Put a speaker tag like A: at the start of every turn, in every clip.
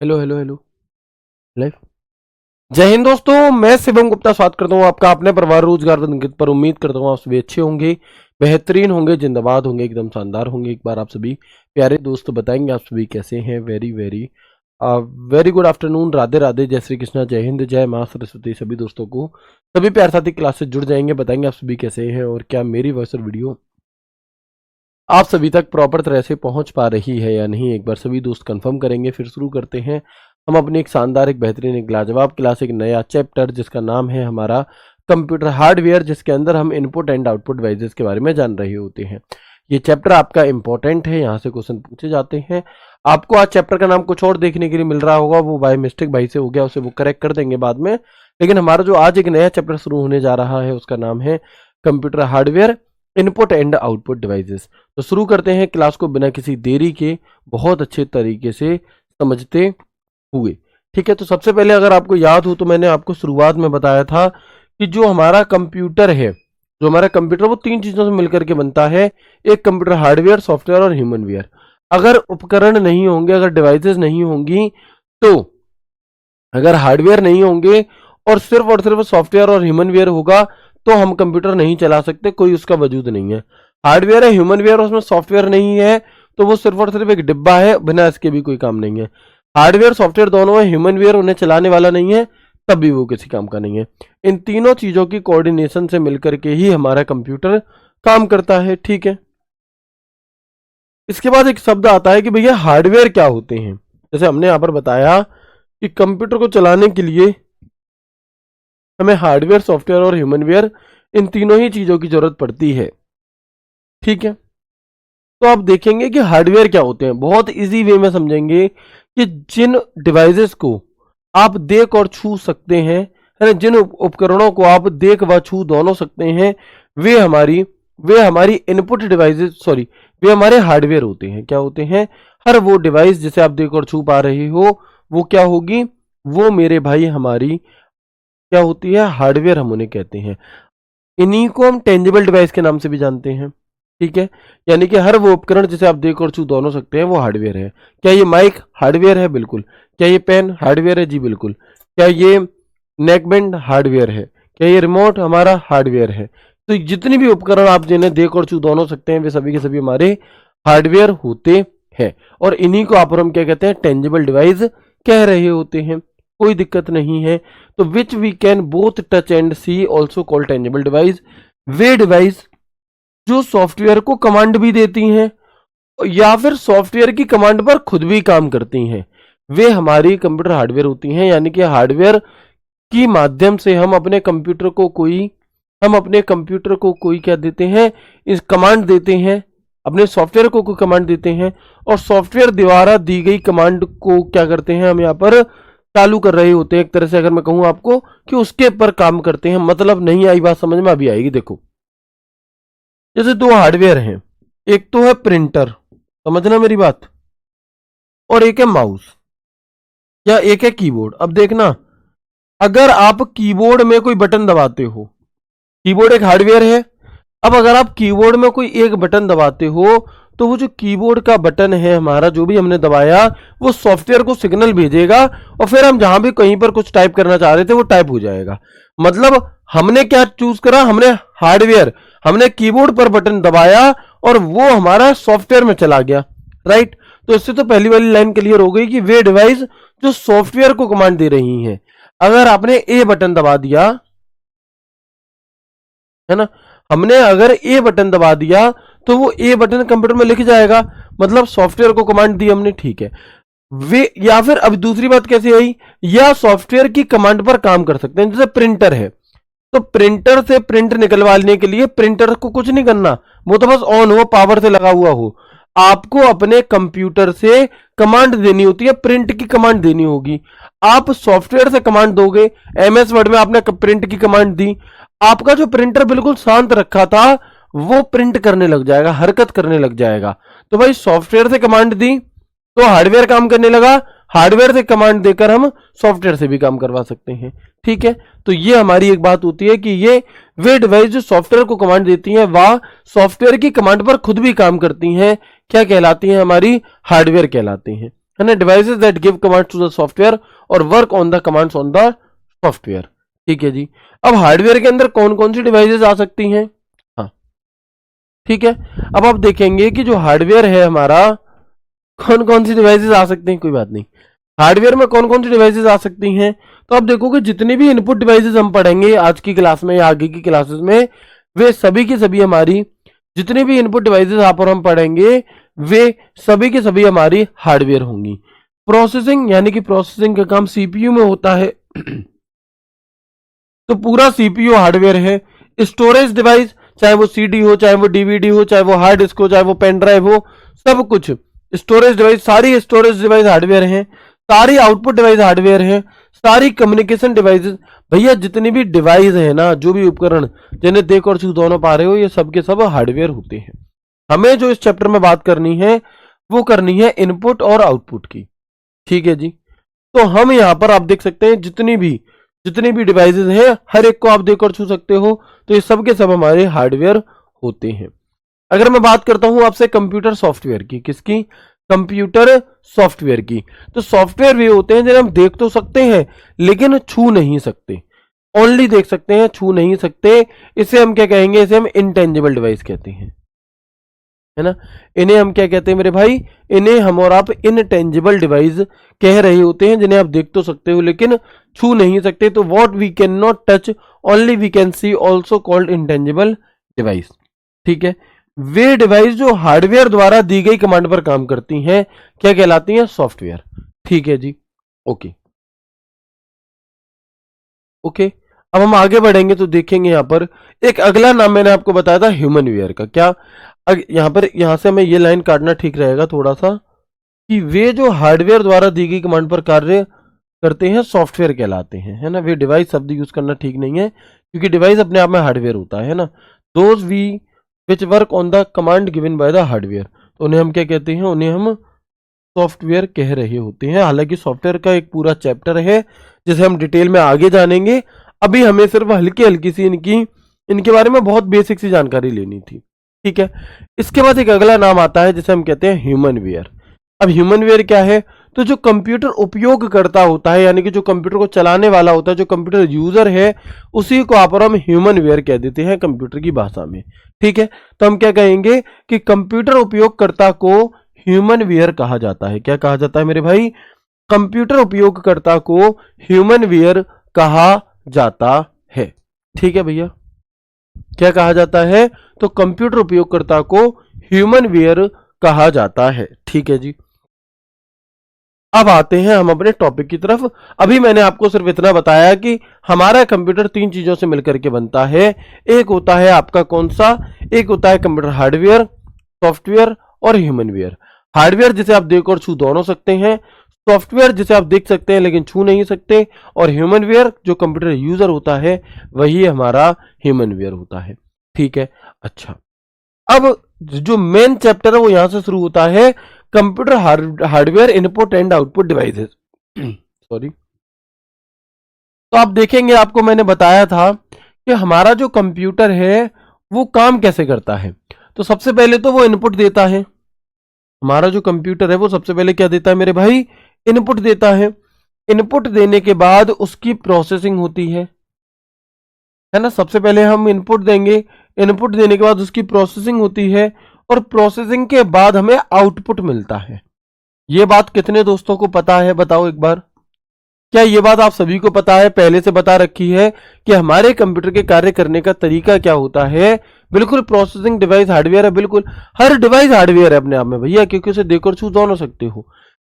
A: Hello hello hello live. जय हिंद दोस्तों, मैं शिवम गुप्ता स्वागत करता हूँ आपका अपने परिवार रोजगार अंकित पर। उम्मीद करता हूँ आप सभी अच्छे होंगे, बेहतरीन होंगे, जिंदाबाद होंगे, एकदम शानदार होंगे। एक बार आप सभी प्यारे दोस्त बताएंगे आप सभी कैसे हैं। Very very very good afternoon, Radhe Radhe, जय श्री कृष्णा, जय हिंद, जय माँ सरस्वती। सभी दोस्तों को सभी प्यार साथी क्लास से जुड़ जाएंगे, बताएंगे आप सभी कैसे हैं और क्या मेरी वॉइस और वीडियो आप सभी तक प्रॉपर तरह से पहुंच पा रही है या नहीं। एक बार सभी दोस्त कंफर्म करेंगे, फिर शुरू करते हैं हम अपनी एक शानदार, एक बेहतरीन, एक लाजवाब क्लास, एक नया चैप्टर जिसका नाम है हमारा कंप्यूटर हार्डवेयर, जिसके अंदर हम इनपुट एंड आउटपुट डिवाइसेस के बारे में जान रहे होते हैं। ये चैप्टर आपका इंपॉर्टेंट है, यहाँ से क्वेश्चन पूछे जाते हैं। आपको आज चैप्टर का नाम कुछ और देखने के लिए मिल रहा होगा, वो बाय मिस्टेक भाई से हो गया, उसे वो करेक्ट कर देंगे बाद में। लेकिन हमारा जो आज एक नया चैप्टर शुरू होने जा रहा है उसका नाम है computer hardware, input and output devices. तो शुरू करते हैं क्लास को बिना किसी देरी के, बहुत अच्छे तरीके से समझते हुए। ठीक है, तो सबसे पहले अगर आपको याद हो तो मैंने आपको शुरुआत में बताया था कि जो हमारा कंप्यूटर है, जो हमारा कंप्यूटर वो तीन चीजों से मिलकर के बनता है। एक कंप्यूटर हार्डवेयर, सॉफ्टवेयर और ह्यूमनवेयर। अगर उपकरण नहीं होंगे, अगर डिवाइसेस नहीं होंगी, तो अगर हार्डवेयर नहीं होंगे और सिर्फ सॉफ्टवेयर और ह्यूमनवेयर होगा तो हम कंप्यूटर नहीं चला सकते, कोई उसका वजूद नहीं है। हार्डवेयर है, ह्यूमनवेयर, उसमें सॉफ्टवेयर नहीं है तो वो सिर्फ और सिर्फ एक डिब्बा है, बिना इसके भी कोई काम नहीं है। हार्डवेयर सॉफ्टवेयर दोनों है, ह्यूमनवेयर उन्हें चलाने वाला नहीं है, तब भी वो किसी काम का नहीं है। इन तीनों चीजों की कोऑर्डिनेशन से मिलकर के ही हमारा कंप्यूटर काम करता है। ठीक है, इसके बाद एक शब्द आता है कि भैया हार्डवेयर क्या होते हैं। जैसे हमने यहां पर बताया कि कंप्यूटर को चलाने के लिए हमें हार्डवेयर, सॉफ्टवेयर और ह्यूमनवेयर, इन तीनों ही चीजों की जरूरत पड़ती है। ठीक है, तो आप देखेंगे कि हार्डवेयर क्या होते हैं, बहुत इजी वे में समझेंगे कि जिन डिवाइसेस को आप देख और छू सकते हैं, है ना, जिन उपकरणों को आप देख व छू दोनों सकते हैं, वे हमारी इनपुट डिवाइसेस, सॉरी, वे हमारे हार्डवेयर होते हैं। क्या होते हैं? हर वो डिवाइस जिसे आप देख और छू पा रहे हो वो क्या होगी? वो मेरे भाई हमारी क्या होती है? हार्डवेयर हम उन्हें कहते हैं। इन्हीं को हम टेंजिबल डिवाइस के नाम से भी जानते हैं। ठीक है, यानी कि हर वो उपकरण जिसे आप देख और छू दोनों सकते हैं वो हार्डवेयर है। क्या ये माइक हार्डवेयर है? बिल्कुल। क्या ये पेन हार्डवेयर है? जी बिल्कुल। क्या ये नेकबैंड हार्डवेयर है? क्या ये रिमोट हमारा हार्डवेयर है? तो जितनी भी उपकरण आप जिन्हें देख और छू दोनों सकते हैं वे सभी के सभी हमारे हार्डवेयर होते हैं। और इन्हीं को आप और हम क्या कहते हैं? टेंजिबल डिवाइस कह रहे होते हैं। कोई दिक्कत नहीं है। तो which we can both touch and see, also called tangible device. वे डिवाइस जो सॉफ्टवेयर को कमांड भी देती हैं या फिर सॉफ्टवेयर की कमांड पर खुद भी काम करती हैं, वे हमारी कंप्यूटर हार्डवेयर होती हैं। यानी कि हार्डवेयर की माध्यम से हम अपने कंप्यूटर को कोई क्या देते हैं? इस कमांड देते हैं, अपने सॉफ्टवेयर को कोई कमांड देते हैं और सॉफ्टवेयर द्वारा दी गई कमांड को क्या करते हैं? हम यहाँ पर चालू कर रहे होते हैं। एक तरह से अगर मैं कहूं आपको कि उसके पर काम करते हैं। मतलब नहीं आई बात समझ में? अभी आएगी। देखो, जैसे दो हार्डवेयर हैं, एक तो है प्रिंटर, समझना मेरी बात, और एक है माउस या एक है कीबोर्ड। अब देखना, अगर आप कीबोर्ड में कोई बटन दबाते हो, कीबोर्ड एक हार्डवेयर है। अब अगर आप कीबोर्ड में कोई एक बटन दबाते हो तो वो जो कीबोर्ड का बटन है हमारा, जो भी हमने दबाया, वो सॉफ्टवेयर को सिग्नल भेजेगा और फिर हम जहां भी कहीं पर कुछ टाइप करना चाह रहे थे वो टाइप हो जाएगा। मतलब हमने क्या चूज करा? हमने हार्डवेयर, हमने कीबोर्ड पर बटन दबाया और वो हमारा सॉफ्टवेयर में चला गया। राइट, तो इससे तो पहली वाली लाइन क्लियर हो गई कि वे डिवाइस जो सॉफ्टवेयर को कमांड दे रही हैं। अगर आपने ए बटन दबा दिया, है ना, हमने अगर ए बटन दबा दिया तो वो ए बटन कंप्यूटर में लिख जाएगा, मतलब सॉफ्टवेयर को कमांड दी हमने। ठीक है, वे या फिर अब दूसरी बात कैसे आई? या सॉफ्टवेयर की कमांड पर काम कर सकते हैं। जैसे प्रिंटर है, तो प्रिंटर से प्रिंट निकलवाने के लिए प्रिंटर को कुछ नहीं करना, वो तो बस ऑन हो, पावर से लगा हुआ हो। आपको अपने कंप्यूटर से कमांड देनी होती है, प्रिंट की कमांड देनी होगी। आप सॉफ्टवेयर से कमांड दोगे, एमएस वर्ड में आपने प्रिंट की कमांड दी, आपका जो प्रिंटर बिल्कुल शांत रखा था वो प्रिंट करने लग जाएगा, हरकत करने लग जाएगा। तो भाई सॉफ्टवेयर से कमांड दी तो हार्डवेयर काम करने लगा, हार्डवेयर से कमांड देकर हम सॉफ्टवेयर से भी काम करवा सकते हैं। ठीक है, तो ये हमारी एक बात होती है कि ये वे डिवाइस जो सॉफ्टवेयर को कमांड देती हैं वह सॉफ्टवेयर की कमांड पर खुद भी काम करती हैं, क्या कहलाती हैं? हमारी हार्डवेयर कहलाती हैं। है ना, devices that give commands to the software और work on the commands on the software. ठीक है जी। अब हार्डवेयर के अंदर कौन कौन सी डिवाइसेस आ सकती हैं? हाँ ठीक है। अब आप देखेंगे कि जो हार्डवेयर है हमारा, कौन कौन सी डिवाइसेस आ सकती हैं, कोई बात नहीं, हार्डवेयर में कौन कौन सी डिवाइसेस आ सकती हैं। तो आप देखोगे जितनी भी इनपुट डिवाइसेस हम पढ़ेंगे आज की क्लास में या आगे की क्लासेस में, वे सभी की सभी हमारी, जितनी भी इनपुट डिवाइसेस यहाँ पर हम पढ़ेंगे वे सभी के सभी हमारी हार्डवेयर होंगी। प्रोसेसिंग यानी कि प्रोसेसिंग का काम सीपीयू में होता है तो पूरा सीपीयू हार्डवेयर है। स्टोरेज डिवाइस, चाहे वो सीडी हो, चाहे वो डीवीडी हो, चाहे वो हार्ड डिस्क हो, चाहे वो पेन ड्राइव हो, सब कुछ स्टोरेज डिवाइस, सारी स्टोरेज डिवाइस हार्डवेयर हैं। सारी आउटपुट डिवाइस हार्डवेयर है। सारी कम्युनिकेशन डिवाइसेस, भैया जितनी भी डिवाइस है ना, जो भी उपकरण जिन्हें देख और छू दोनों पा रहे हो, ये सब के सब हार्डवेयर होते हैं। हमें जो इस चैप्टर में बात करनी है वो करनी है इनपुट और आउटपुट की। ठीक है जी। तो हम यहां पर आप देख सकते हैं जितनी भी डिवाइसेस हैं हर एक को आप देख और छू सकते हो, तो ये सब के सब हमारे हार्डवेयर होते हैं। अगर मैं बात करता हूं आपसे कंप्यूटर सॉफ्टवेयर की, किसकी? कंप्यूटर सॉफ्टवेयर की। तो सॉफ्टवेयर वे होते हैं जिन्हें हम देख तो सकते हैं लेकिन छू नहीं सकते, ओनली देख सकते हैं, छू नहीं सकते। इसे हम क्या कहेंगे? इसे हम इंटेंजिबल डिवाइस कहते हैं, है ना। इन्हें हम क्या कहते हैं मेरे भाई? इन्हें हम और आप इनटेंजिबल डिवाइस कह रहे होते हैं, जिन्हें आप देख तो सकते हो लेकिन छू नहीं सकते। तो what we can not touch only we can see, also called intangible device. ठीक है। वे डिवाइस जो हार्डवेयर द्वारा दी गई कमांड पर काम करती हैं क्या कहलाती हैं? सॉफ्टवेयर। ठीक है जी। Okay okay. अब हम आगे बढ़ेंगे तो देखेंगे यहां पर एक अगला नाम मैंने आपको बताया था ह्यूमन वेयर का। क्या यहां से हमें ये लाइन काटना ठीक रहेगा थोड़ा सा, कि वे जो हार्डवेयर द्वारा दी गई कमांड पर कार्य करते हैं सॉफ्टवेयर कहलाते हैं, है ना। वे डिवाइस शब्द यूज करना ठीक नहीं है क्योंकि डिवाइस अपने आप में हार्डवेयर होता है ना। Those we which work on the command given by the hardware, तो उन्हें हम क्या कहते हैं? उन्हें हम सॉफ्टवेयर कह रहे होते हैं। हालांकि सॉफ्टवेयर का एक पूरा चैप्टर है जिसे हम डिटेल में आगे जानेंगे। अभी हमें सिर्फ हल्की हल्की सी इनके बारे में बहुत बेसिक सी जानकारी लेनी थी। ठीक है। इसके बाद एक अगला नाम आता है जिसे हम कहते हैं ह्यूमन वेयर। अब ह्यूमन वेयर क्या है? तो जो कंप्यूटर उपयोग करता होता है, यानी कि जो कंप्यूटर को चलाने वाला होता है, जो कंप्यूटर यूजर है, उसी को आप और हम ह्यूमन वेयर कह देते हैं कंप्यूटर की भाषा में। ठीक है। तो हम क्या कहेंगे कि कंप्यूटर उपयोगकर्ता को ह्यूमन वेयर कहा जाता है। क्या कहा जाता है मेरे भाई? कंप्यूटर उपयोगकर्ता को ह्यूमन वेयर कहा जाता है। ठीक है भैया, क्या कहा जाता है? तो कंप्यूटर उपयोगकर्ता को ह्यूमन वेयर कहा जाता है। ठीक है जी। अब आते हैं हम अपने टॉपिक की तरफ। अभी मैंने आपको सिर्फ इतना बताया कि हमारा कंप्यूटर तीन चीजों से मिलकर के बनता है। एक होता है आपका कौन सा? एक होता है कंप्यूटर हार्डवेयर, सॉफ्टवेयर और ह्यूमन वेयर। हार्डवेयर जिसे आप देख और छू दोनों सकते हैं, सॉफ्टवेयर जिसे आप देख सकते हैं लेकिन छू नहीं सकते, और ह्यूमन वेयर जो कंप्यूटर यूजर होता है वही हमारा ह्यूमन वेयर होता है। ठीक है। अच्छा, अब जो मेन चैप्टर है वो यहां से शुरू होता है, computer hardware input and output devices. Sorry. तो आप देखेंगे, आपको मैंने बताया था कि हमारा जो कंप्यूटर है वो काम कैसे करता है। तो सबसे पहले तो वो इनपुट देता है। हमारा जो कंप्यूटर है वो सबसे पहले क्या देता है मेरे भाई? इनपुट देता है। इनपुट देने के बाद उसकी प्रोसेसिंग होती है ना। सबसे पहले हम इनपुट देंगे, इनपुट देने के बाद उसकी प्रोसेसिंग होती है, और प्रोसेसिंग के बाद हमें आउटपुट मिलता है। ये बात कितने दोस्तों को पता है? बताओ एक बार। क्या ये बात आप सभी को पता है, पहले से बता रखी है कि हमारे कंप्यूटर के कार्य करने का तरीका क्या होता है? बिल्कुल प्रोसेसिंग डिवाइस हार्डवेयर है। बिल्कुल हर डिवाइस हार्डवेयर है अपने आप में भैया, क्योंकि उसे देख और छू दोनों सकते हो।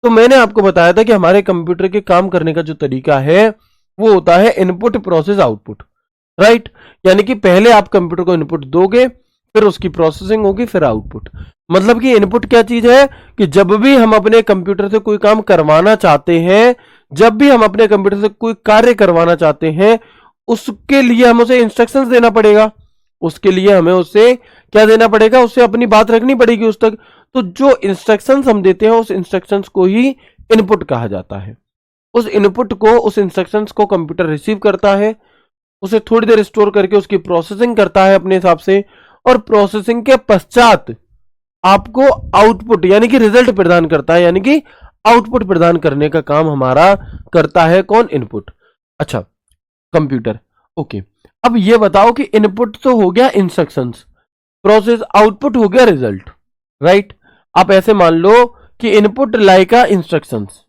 A: तो मैंने आपको बताया था कि हमारे कंप्यूटर के काम करने का जो तरीका है वो होता है इनपुट प्रोसेस आउटपुट, राइट। यानी कि पहले आप कंप्यूटर को इनपुट दोगे, फिर उसकी प्रोसेसिंग होगी, फिर आउटपुट। मतलब कि इनपुट क्या चीज है कि जब भी हम अपने कंप्यूटर से कोई काम करवाना चाहते हैं, जब भी हम अपने कंप्यूटर से कोई कार्य करवाना चाहते हैं, उसके लिए हम उसे इंस्ट्रक्शंस देना पड़ेगा। उसके लिए हमें उससे क्या देना पड़ेगा? उससे अपनी बात रखनी पड़ेगी उस तक। तो जो इंस्ट्रक्शंस हम देते हैं उस इंस्ट्रक्शंस को ही इनपुट कहा जाता है। उस इनपुट को, उस इंस्ट्रक्शंस को कंप्यूटर रिसीव करता है, उसे थोड़ी देर स्टोर करके उसकी प्रोसेसिंग करता है अपने हिसाब से, और प्रोसेसिंग के पश्चात आपको आउटपुट यानी कि रिजल्ट प्रदान करता है, यानी कि आउटपुट प्रदान करने का काम हमारा करता है कौन? इनपुट। अच्छा, कंप्यूटर। ओके, अब ये बताओ कि इनपुट तो हो गया इंस्ट्रक्शंस, प्रोसेस, आउटपुट हो गया रिजल्ट, राइट? आप ऐसे मान लो कि इनपुट लाइक इंस्ट्रक्शंस,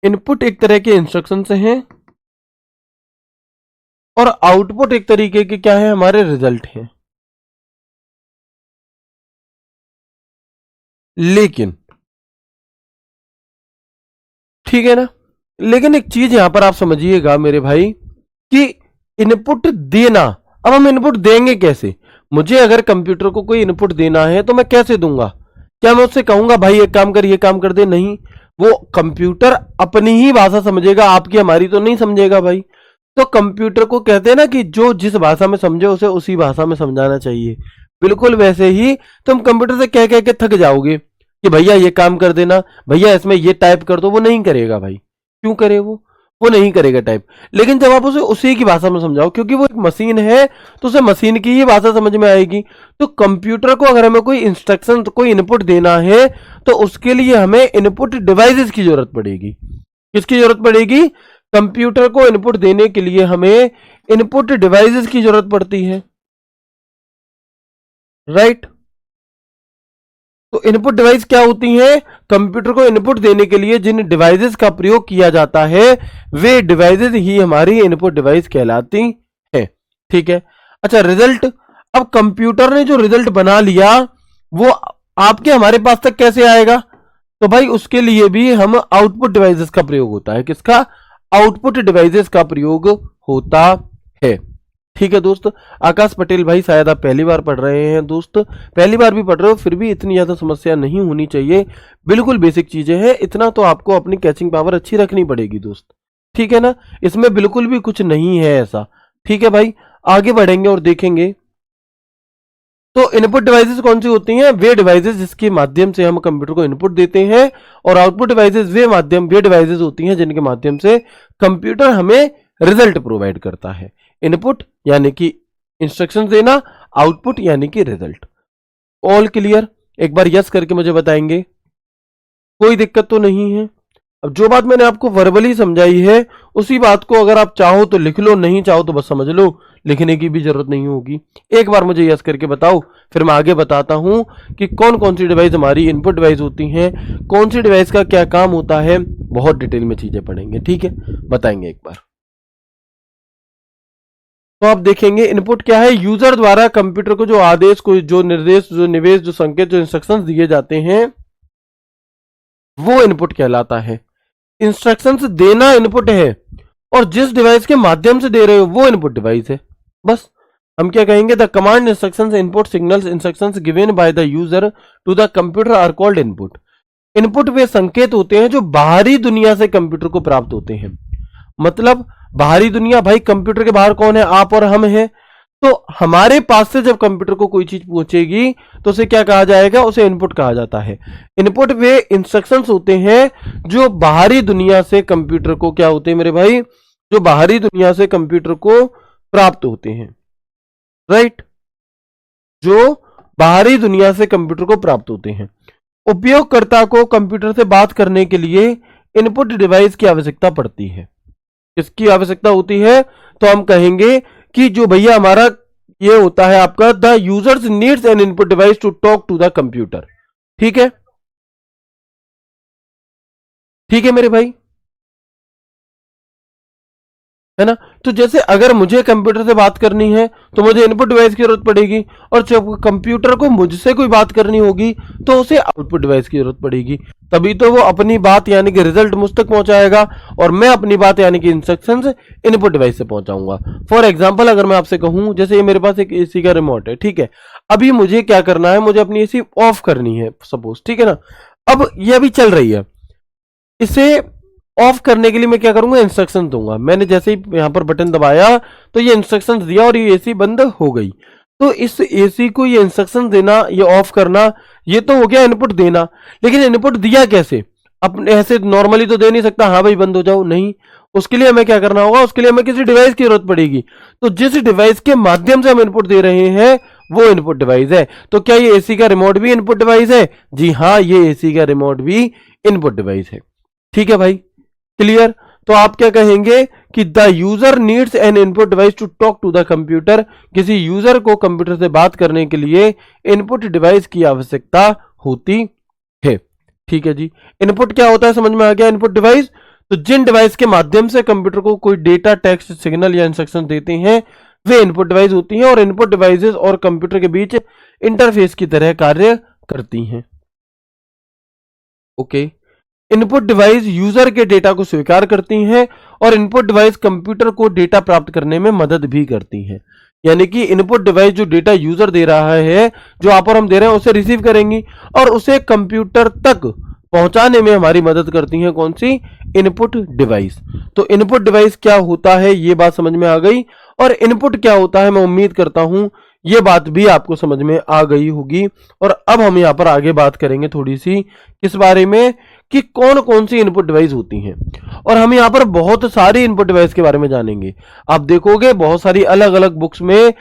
A: इनपुट एक तरह के इंस्ट्रक्शंस हैं और आउटपुट एक तरीके के क्या है? हमारे रिजल्ट हैं। लेकिन ठीक है ना, लेकिन एक चीज यहां पर आप समझिएगा मेरे भाई कि इनपुट देना, अब हम इनपुट देंगे कैसे? मुझे अगर कंप्यूटर को कोई इनपुट देना है तो मैं कैसे दूंगा? क्या मैं उससे कहूंगा भाई ये काम कर, ये काम कर दे? नहीं, वो कंप्यूटर अपनी ही भाषा समझेगा, आपकी हमारी तो नहीं समझेगा भाई। तो कंप्यूटर को कहते हैं ना कि जो जिस भाषा में समझे उसे उसी भाषा में समझाना चाहिए। बिल्कुल वैसे ही तुम कंप्यूटर से कह कह के थक जाओगे कि भैया ये काम कर देना, भैया इसमें ये टाइप कर दो, वो नहीं करेगा भाई। क्यों करे? वो नहीं करेगा टाइप। लेकिन जब आप उसे उसी की भाषा में समझाओ, क्योंकि वो एक मशीन है तो उसे मशीन की ही भाषा समझ में आएगी। तो कंप्यूटर को अगर हमें कोई इंस्ट्रक्शन, कोई इनपुट देना है तो उसके लिए हमें इनपुट डिवाइसेस की जरूरत पड़ेगी। किसकी जरूरत पड़ेगी? कंप्यूटर को इनपुट देने के लिए हमें इनपुट डिवाइसेस की जरूरत पड़ती है, राइट? तो इनपुट डिवाइस क्या होती हैं? कंप्यूटर को इनपुट देने के लिए जिन डिवाइसेस का प्रयोग किया जाता है वे डिवाइसेस ही हमारी इनपुट डिवाइस कहलाती है। ठीक है। अच्छा, रिजल्ट। अब कंप्यूटर ने जो रिजल्ट बना लिया वो आपके हमारे पास तक कैसे आएगा? तो भाई उसके लिए भी हम आउटपुट डिवाइसेस का प्रयोग होता है। किसका? आउटपुट डिवाइसेस का प्रयोग होता है। ठीक है दोस्त। आकाश पटेल भाई, शायद आप पहली बार पढ़ रहे हैं दोस्त, पहली बार भी पढ़ रहे हो, फिर भी इतनी ज्यादा समस्या नहीं होनी चाहिए। बिल्कुल बेसिक चीजें हैं, इतना तो आपको अपनी कैचिंग पावर अच्छी रखनी पड़ेगी दोस्त। ठीक है ना, इसमें बिल्कुल भी कुछ नहीं है ऐसा। ठीक है भाई, आगे बढ़ेंगे और देखेंगे। तो इनपुट डिवाइसेस कौन सी होती हैं? वे डिवाइसेस जिसके माध्यम से हम कंप्यूटर को इनपुट देते हैं, और आउटपुट डिवाइसेस वे डिवाइसेस होती हैं जिनके माध्यम से कंप्यूटर हमें रिजल्ट प्रोवाइड करता है। इनपुट यानी कि इंस्ट्रक्शन देना, आउटपुट यानी कि रिजल्ट। All clear? एक बार यस करके मुझे बताएंगे। कोई दिक्कत तो नहीं है? अब जो बात मैंने आपको वर्बली समझाई है उसी बात को अगर आप चाहो तो लिख लो, नहीं चाहो तो बस समझ लो, लिखने की भी जरूरत नहीं होगी। एक बार मुझे यस करके बताओ, फिर मैं आगे बताता हूं कि कौन कौन सी डिवाइस हमारी इनपुट डिवाइस होती हैं, कौन सी डिवाइस का क्या काम होता है। बहुत डिटेल में चीजें पढ़ेंगे। ठीक है, बताएंगे एक बार। तो आप देखेंगे इनपुट क्या है? यूजर द्वारा कंप्यूटर को जो आदेश, कोई जो निर्देश, जो निवेश, जो संकेत, जो इंस्ट्रक्शंस दिए जाते हैं वो इनपुट कहलाता है। इंस्ट्रक्शंस देना इनपुट है और जिस डिवाइस के माध्यम से दे रहे हो वो इनपुट डिवाइस है। बस हम क्या कहेंगे? The command instructions input signals instructions given by the user to the computer are called input. Input वे संकेत होते हैं जो बाहरी दुनिया से कंप्यूटर को प्राप्त होते हैं। मतलब बाहरी दुनिया, भाई कंप्यूटर के बाहर कौन है? आप और हम हैं। तो हमारे पास से जब कंप्यूटर को कोई चीज पहुंचेगी तो उसे क्या कहा जाएगा? उसे इनपुट कहा जाता है। इनपुट वे इंस्ट्रक्शंस होते हैं जो बाहरी दुनिया से कंप्यूटर को क्या होते हैं मेरे भाई? जो बाहरी दुनिया से कंप्यूटर को प्राप्त होते हैं, राइट? जो बाहरी दुनिया से कंप्यूटर को प्राप्त होते हैं। उपयोगकर्ता को कंप्यूटर से बात करने के लिए इनपुट डिवाइस की आवश्यकता पड़ती है। किसकी आवश्यकता होती है? तो हम कहेंगे कि जो भैया हमारा ये होता है आपका, the users needs an input device to talk to the computer. ठीक है, ठीक है मेरे भाई, है ना? तो जैसे अगर मुझे कंप्यूटर से बात करनी है तो मुझे इनपुट डिवाइस की जरूरत पड़ेगी, और जब कंप्यूटर को मुझसे कोई बात करनी होगी तो उसे आउटपुट डिवाइस की जरूरत पड़ेगी। तभी तो वो अपनी बात यानी कि रिजल्ट मुझ तक पहुंचाएगा और मैं अपनी बात यानी कि इंस्ट्रक्शंस इनपुट डिवाइस से पहुंचाऊंगा। फॉर एग्जाम्पल, अगर मैं आपसे कहूं, जैसे ये मेरे पास एक एसी का रिमोट है, ठीक है, अभी मुझे क्या करना है? मुझे अपनी एसी ऑफ करनी है सपोज, ठीक है ना? अब ये अभी चल रही है, इसे ऑफ करने के लिए मैं क्या करूंगा? इंस्ट्रक्शन दूंगा। मैंने जैसे ही यहां पर बटन दबाया तो ये इंस्ट्रक्शन दिया और ये एसी बंद हो गई। तो इस एसी को ये इंस्ट्रक्शन देना, ये ऑफ करना, ये तो हो गया इनपुट देना। लेकिन इनपुट दिया कैसे? अपने ऐसे नॉर्मली तो दे नहीं सकता, हाँ भाई बंद हो जाओ, नहीं। उसके लिए हमें क्या करना होगा? उसके लिए हमें किसी डिवाइस की जरूरत पड़ेगी। तो जिस डिवाइस के माध्यम से हम इनपुट दे रहे हैं वो इनपुट डिवाइस है। तो क्या ये एसी का रिमोट भी इनपुट डिवाइस है? जी हाँ, ये एसी का रिमोट भी इनपुट डिवाइस है। ठीक है भाई, क्लियर। तो आप क्या कहेंगे कि the user needs an input device to talk to the computer. किसी यूजर को कंप्यूटर से बात करने के लिए इनपुट डिवाइस की आवश्यकता होती है। ठीक है जी, इनपुट क्या होता है समझ में आ गया। इनपुट डिवाइस तो जिन डिवाइस के माध्यम से कंप्यूटर को कोई डेटा, टेक्स्ट, सिग्नल या इंस्ट्रक्शन देते हैं वे इनपुट डिवाइस होती हैं और इनपुट डिवाइसेस और कंप्यूटर के बीच इंटरफेस की तरह कार्य करती हैं। ओके, इनपुट डिवाइस यूजर के डेटा को स्वीकार करती हैं और इनपुट डिवाइस कंप्यूटर को डेटा प्राप्त करने में मदद भी करती हैं। यानी कि इनपुट डिवाइस जो डेटा यूजर दे रहा है, जो आप और हम दे रहे हैं, उसे रिसीव करेंगी और उसे कंप्यूटर तक पहुंचाने में हमारी मदद करती हैं। कौन सी? Input device. तो इनपुट डिवाइस क्या होता है ये बात समझ में आ गई, और इनपुट क्या होता है मैं उम्मीद करता हूं ये बात भी आपको समझ में आ गई होगी। और अब हम यहां पर आगे बात करेंगे थोड़ी सी किस बारे में कि कौन कौन सी इनपुट डिवाइस होती हैं, और हम यहां पर बहुत सारी इनपुट डिवाइस के बारे में जानेंगे। आप देखोगे बहुत सारी अलग अलग बुक्स में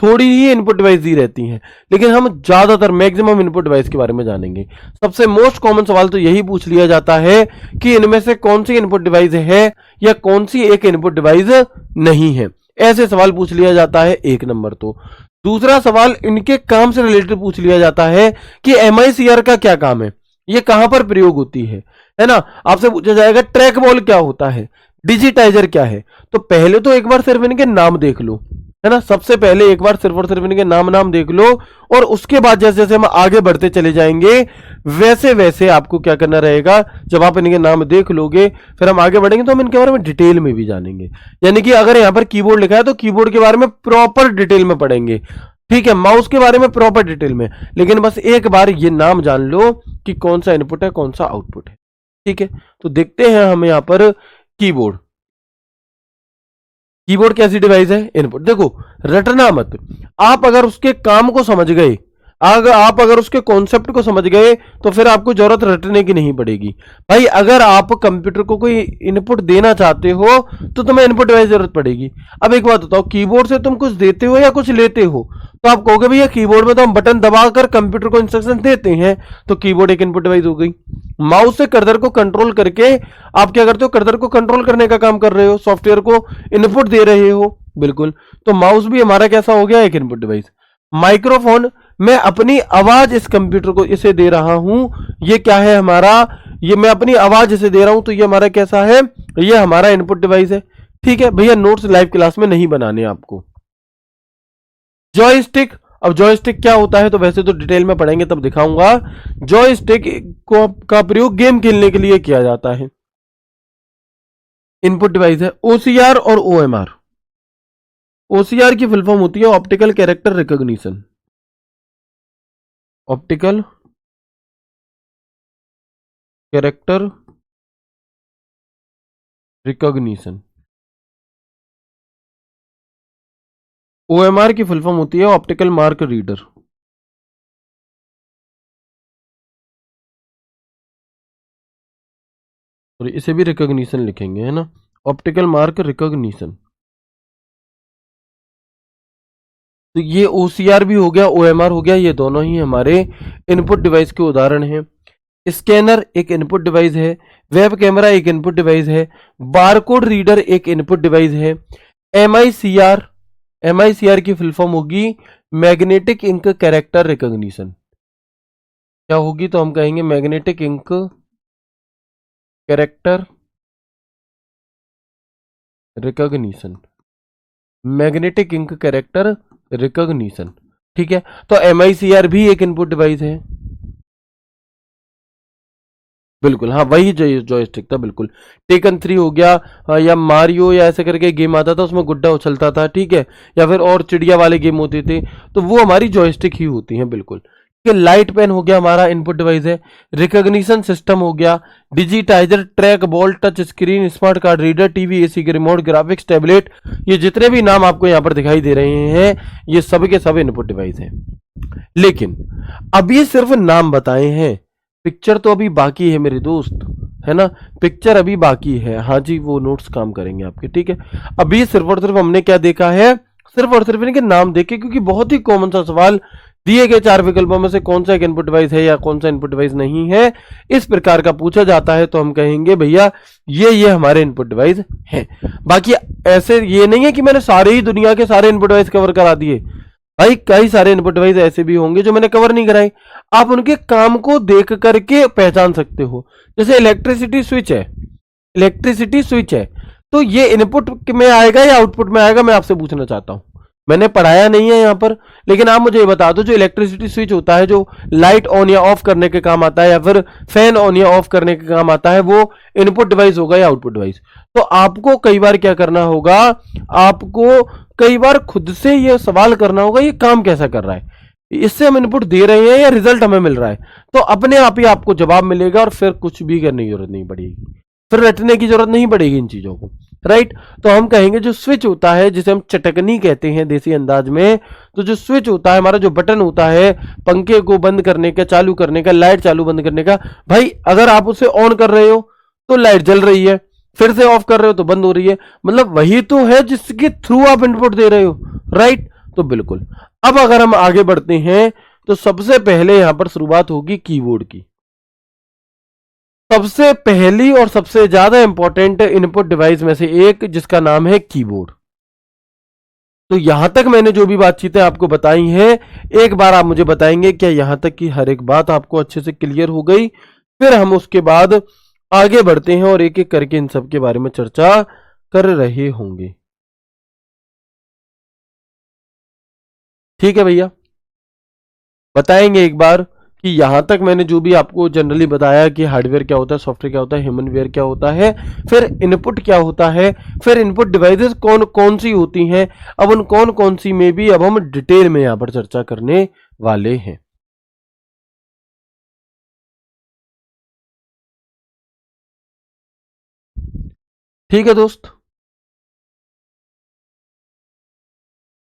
A: थोड़ी ही इनपुट डिवाइस दी रहती हैं, लेकिन हम ज्यादातर मैक्सिमम इनपुट डिवाइस के बारे में जानेंगे। सबसे मोस्ट कॉमन सवाल तो यही पूछ लिया जाता है कि इनमें से कौन सी इनपुट डिवाइस है या कौन सी एक इनपुट डिवाइस नहीं है, ऐसे सवाल पूछ लिया जाता है एक नंबर। तो दूसरा सवाल इनके काम से रिलेटेड पूछ लिया जाता है कि MICR का क्या काम है, ये कहां पर प्रयोग होती है ना। आपसे पूछा जाएगा ट्रैक बॉल क्या होता है, डिजिटाइजर क्या है। तो पहले तो एक बार सिर्फ इनके नाम देख लो, है ना। सबसे पहले एक बार सिर्फ और सिर्फ इनके नाम देख लो, और उसके बाद जैसे जैसे हम आगे बढ़ते चले जाएंगे वैसे वैसे आपको क्या करना रहेगा। जब आप इनके नाम देख लोगे फिर हम आगे बढ़ेंगे तो हम इनके बारे में डिटेल में भी जानेंगे। यानी कि अगर यहां पर कीबोर्ड लिखा है तो कीबोर्ड के बारे में प्रॉपर डिटेल में पढ़ेंगे, ठीक है। माउस के बारे में प्रॉपर डिटेल में, लेकिन बस एक बार ये नाम जान लो कि कौन सा इनपुट है कौन सा आउटपुट है। ठीक है, तो देखते हैं हम यहां पर कीबोर्ड। कीबोर्ड कैसी डिवाइस है? इनपुट। देखो रटना मत, आप अगर उसके काम को समझ गए, आप अगर उसके कॉन्सेप्ट को समझ गए तो फिर आपको जरूरत रटने की नहीं पड़ेगी। भाई अगर आप कंप्यूटर को कोई इनपुट देना चाहते हो तो तुम्हें इनपुट डिवाइस जरूरत पड़ेगी। अब एक बात बताओ, कीबोर्ड से तुम कुछ देते हो या कुछ लेते हो? तो आप कहोगे भैया कीबोर्ड में तो हम बटन दबाकर कंप्यूटर को इंस्ट्रक्शन देते हैं, तो कीबोर्ड एक इनपुट डिवाइस हो गई। माउस से कर्सर को कंट्रोल करके आप क्या करते हो? कर्सर को कंट्रोल करने का काम कर रहे हो, सॉफ्टवेयर को इनपुट दे रहे हो, बिल्कुल। तो माउस भी हमारा कैसा हो गया? एक इनपुट डिवाइस। माइक्रोफोन, मैं अपनी आवाज इस कंप्यूटर को इसे दे रहा हूं, ये क्या है हमारा? ये मैं अपनी आवाज इसे दे रहा हूं, तो ये हमारा कैसा है? ये हमारा इनपुट डिवाइस है। ठीक है भैया, नोट्स लाइव क्लास में नहीं बनाने आपको। जॉयस्टिक, अब जॉयस्टिक क्या होता है तो वैसे तो डिटेल में पढ़ेंगे तब दिखाऊंगा। जॉयस्टिक का प्रयोग गेम खेलने के लिए किया जाता है। इनपुट डिवाइस है। OCR और OMR। OCR की फुल फॉर्म होती है optical character recognition. Optical character recognition. OMR की फुल फॉर्म होती है ऑप्टिकल मार्क रीडर। और इसे भी रिकॉग्निशन लिखेंगे, है ना, ऑप्टिकल मार्क रिकॉग्निशन। तो ये OCR भी हो गया, OMR हो गया, ये दोनों ही हमारे इनपुट डिवाइस के उदाहरण हैं। स्कैनर एक इनपुट डिवाइस है, वेब कैमरा एक इनपुट डिवाइस है, बारकोड रीडर एक इनपुट डिवाइस है। MICR की फुल फॉर्म होगी मैग्नेटिक इंक कैरेक्टर रिकॉग्निशन। क्या होगी? तो हम कहेंगे magnetic ink character recognition. Magnetic ink character recognition, ठीक है। तो MICR भी एक इनपुट डिवाइस है, बिल्कुल। हाँ वही जॉयस्टिक था, बिल्कुल। टेकन 3 हो गया, या मारियो या ऐसे करके गेम आता था, उसमें गुड्डा उछलता था, ठीक है, या फिर और चिड़िया वाले गेम होते थे, तो वो हमारी जॉयस्टिक ही होती हैं, बिल्कुल। लाइट पेन हो गया हमारा इनपुट डिवाइस है। रिकॉग्निशन सिस्टम हो गया, digitiser, track ball, touch screen, smart card reader, TV, AC के रिमोट, ग्राफिक्स टैबलेट, ये जितने भी नाम आपको यहां पर दिखाई दे रहे हैं ये सब के सब इनपुट डिवाइस हैं। लेकिन अब ये सिर्फ नाम बताए हैं, पिक्चर तो अभी बाकी है मेरे दोस्त, है ना, पिक्चर अभी बाकी है। हाँ जी, वो नोट्स काम करेंगे आपके, ठीक है। अभी सिर्फ और सिर्फ हमने क्या देखा है? सिर्फ और सिर्फ इनके नाम देके, क्योंकि बहुत ही कॉमन सा सवाल, दिए गए 4 विकल्पों में से कौन सा एक इनपुट डिवाइस है या कौन सा इनपुट डिवाइस नहीं है, इस प्रकार का पूछा जाता है तो हम कहेंगे भैया ये हमारे इनपुट डिवाइस हैं। बाकी ऐसे ये नहीं है कि मैंने सारे ही दुनिया के सारे इनपुट डिवाइस कवर करा दिए भाई, कई सारे इनपुट डिवाइस ऐसे भी होंगे जो मैंने कवर नहीं कराए। आप उनके काम को देख करके पहचान सकते हो। जैसे इलेक्ट्रिसिटी स्विच है, इलेक्ट्रिसिटी स्विच है, तो ये इनपुट में आएगा या आउटपुट में आएगा, मैं आपसे पूछना चाहता हूं। मैंने पढ़ाया नहीं है यहां पर, लेकिन आप मुझे ये बता दो, जो इलेक्ट्रिसिटी स्विच होता है, जो लाइट ऑन या ऑफ करने के काम आता है या फिर फैन ऑन या ऑफ करने के काम आता है, वो इनपुट डिवाइस होगा या आउटपुट डिवाइस? तो आपको कई बार क्या करना होगा, आपको कई बार खुद से ये सवाल करना होगा, ये काम कैसा कर रहा है, इससे हम इनपुट दे रहे हैं या रिजल्ट हमें मिल रहा है। तो अपने आप ही आपको जवाब मिलेगा और फिर कुछ भी करने की जरूरत नहीं पड़ेगी, फिर रटने की जरूरत नहीं पड़ेगी इन चीजों को, राइट। तो हम कहेंगे जो स्विच होता है, जिसे हम चटकनी कहते हैं देसी अंदाज में, तो जो स्विच होता है हमारा, जो बटन होता है पंखे को बंद करने का, चालू करने का, लाइट चालू बंद करने का, भाई अगर आप उसे ऑन कर रहे हो तो लाइट जल रही है, फिर से ऑफ कर रहे हो तो बंद हो रही है, मतलब वही तो है जिसके थ्रू आप इनपुट दे रहे हो, राइट। तो बिल्कुल। अब अगर हम आगे बढ़ते हैं तो सबसे पहले यहां पर शुरुआत होगी कीबोर्ड की। सबसे पहली और सबसे ज्यादा इंपॉर्टेंट इनपुट डिवाइस में से एक, जिसका नाम है कीबोर्ड। तो यहां तक मैंने जो भी बातचीतें आपको बताई हैं, एक बार आप मुझे बताएंगे क्या यहां तक की हर एक बात आपको अच्छे से क्लियर हो गई? फिर हम उसके बाद आगे बढ़ते हैं और एक एक करके इन सब के बारे में चर्चा कर रहे होंगे। ठीक है भैया, बताएंगे एक बार कि यहां तक मैंने जो भी आपको जनरली बताया कि हार्डवेयर क्या होता है, सॉफ्टवेयर क्या होता है, ह्यूमन वेयर क्या होता है, फिर इनपुट क्या होता है, फिर इनपुट डिवाइसेस कौन कौन सी होती हैं, अब उन कौन कौन सी में भी अब हम डिटेल में यहां पर चर्चा करने वाले हैं। ठीक है दोस्त,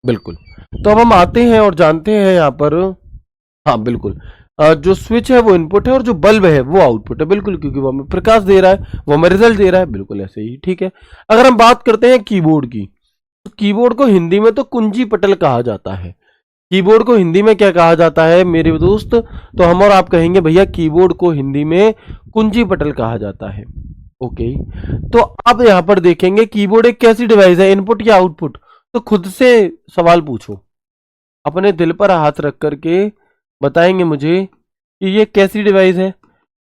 A: बिल्कुल। तो अब हम आते हैं और जानते हैं यहां पर, हाँ बिल्कुल, जो स्विच है वो इनपुट है और जो बल्ब है वो आउटपुट है, बिल्कुल, क्योंकि वो हमें प्रकाश दे रहा है, वो हमें रिजल्ट दे रहा है, बिल्कुल ऐसे ही। ठीक है, अगर हम बात करते हैं कीबोर्ड की, तो कीबोर्ड को हिंदी में तो कुंजी पटल कहा जाता है। कीबोर्ड को हिंदी में क्या कहा जाता है मेरे दोस्त? तो हम और आप कहेंगे भैया कीबोर्ड को हिंदी में कुंजी पटल कहा जाता है। ओके, तो अब यहां पर देखेंगे कीबोर्ड एक कैसी डिवाइस है, इनपुट या आउटपुट? तो खुद से सवाल पूछो, अपने दिल पर हाथ रख करके बताएंगे मुझे कि ये कैसी डिवाइस है।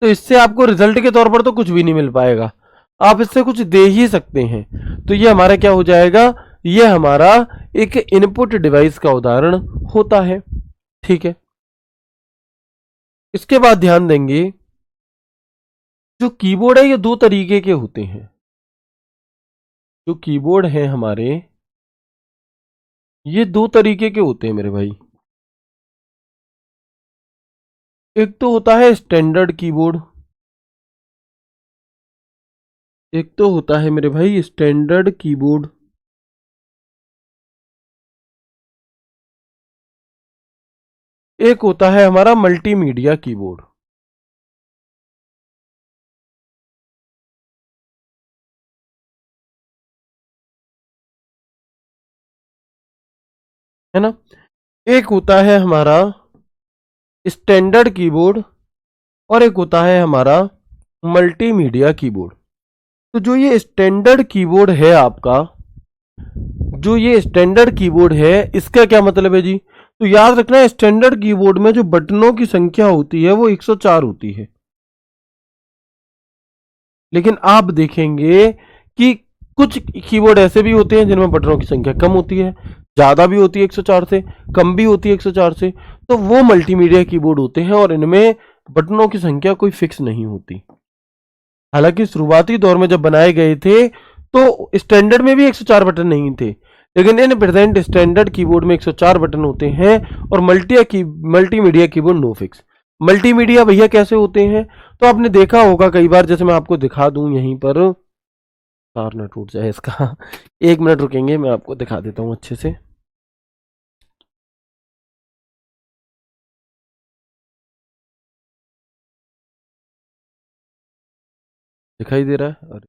A: तो इससे आपको रिजल्ट के तौर पर तो कुछ भी नहीं मिल पाएगा, आप इससे कुछ दे ही सकते हैं। तो ये हमारा क्या हो जाएगा, ये हमारा एक इनपुट डिवाइस का उदाहरण होता है। ठीक है, इसके बाद ध्यान देंगे, जो कीबोर्ड है ये दो तरीके के होते हैं। जो कीबोर्ड है हमारे, ये दो तरीके के होते हैं मेरे भाई। एक तो होता है स्टैंडर्ड कीबोर्ड, एक तो होता है मेरे भाई स्टैंडर्ड कीबोर्ड, एक होता है हमारा मल्टीमीडिया कीबोर्ड। है ना, एक होता है हमारा स्टैंडर्ड कीबोर्ड और एक होता है हमारा मल्टीमीडिया कीबोर्ड। तो जो ये स्टैंडर्ड कीबोर्ड है आपका, जो ये स्टैंडर्ड कीबोर्ड है, इसका क्या मतलब है जी? तो याद रखना, स्टैंडर्ड कीबोर्ड में जो बटनों की संख्या होती है वो 104 होती है। लेकिन आप देखेंगे कि कुछ कीबोर्ड ऐसे भी होते हैं जिनमें बटनों की संख्या कम होती है, ज्यादा भी होती है 104 से, कम भी होती है 104 से। तो वो मल्टीमीडिया कीबोर्ड होते हैं और इनमें बटनों की संख्या कोई फिक्स नहीं होती। हालांकि शुरुआती दौर में जब बनाए गए थे तो स्टैंडर्ड में भी 104 बटन नहीं थे, लेकिन इन प्रेजेंट स्टैंडर्ड कीबोर्ड में 104 बटन होते हैं और multimedia keyboard no fix. Multimedia भैया कैसे होते हैं? तो आपने देखा होगा कई बार, जैसे मैं आपको दिखा दूं यहीं पर, तार ना टूट जाए इसका एक मिनट रुकेंगे, मैं आपको दिखा देता हूँ अच्छे से। दिखाई दे रहा है? अरे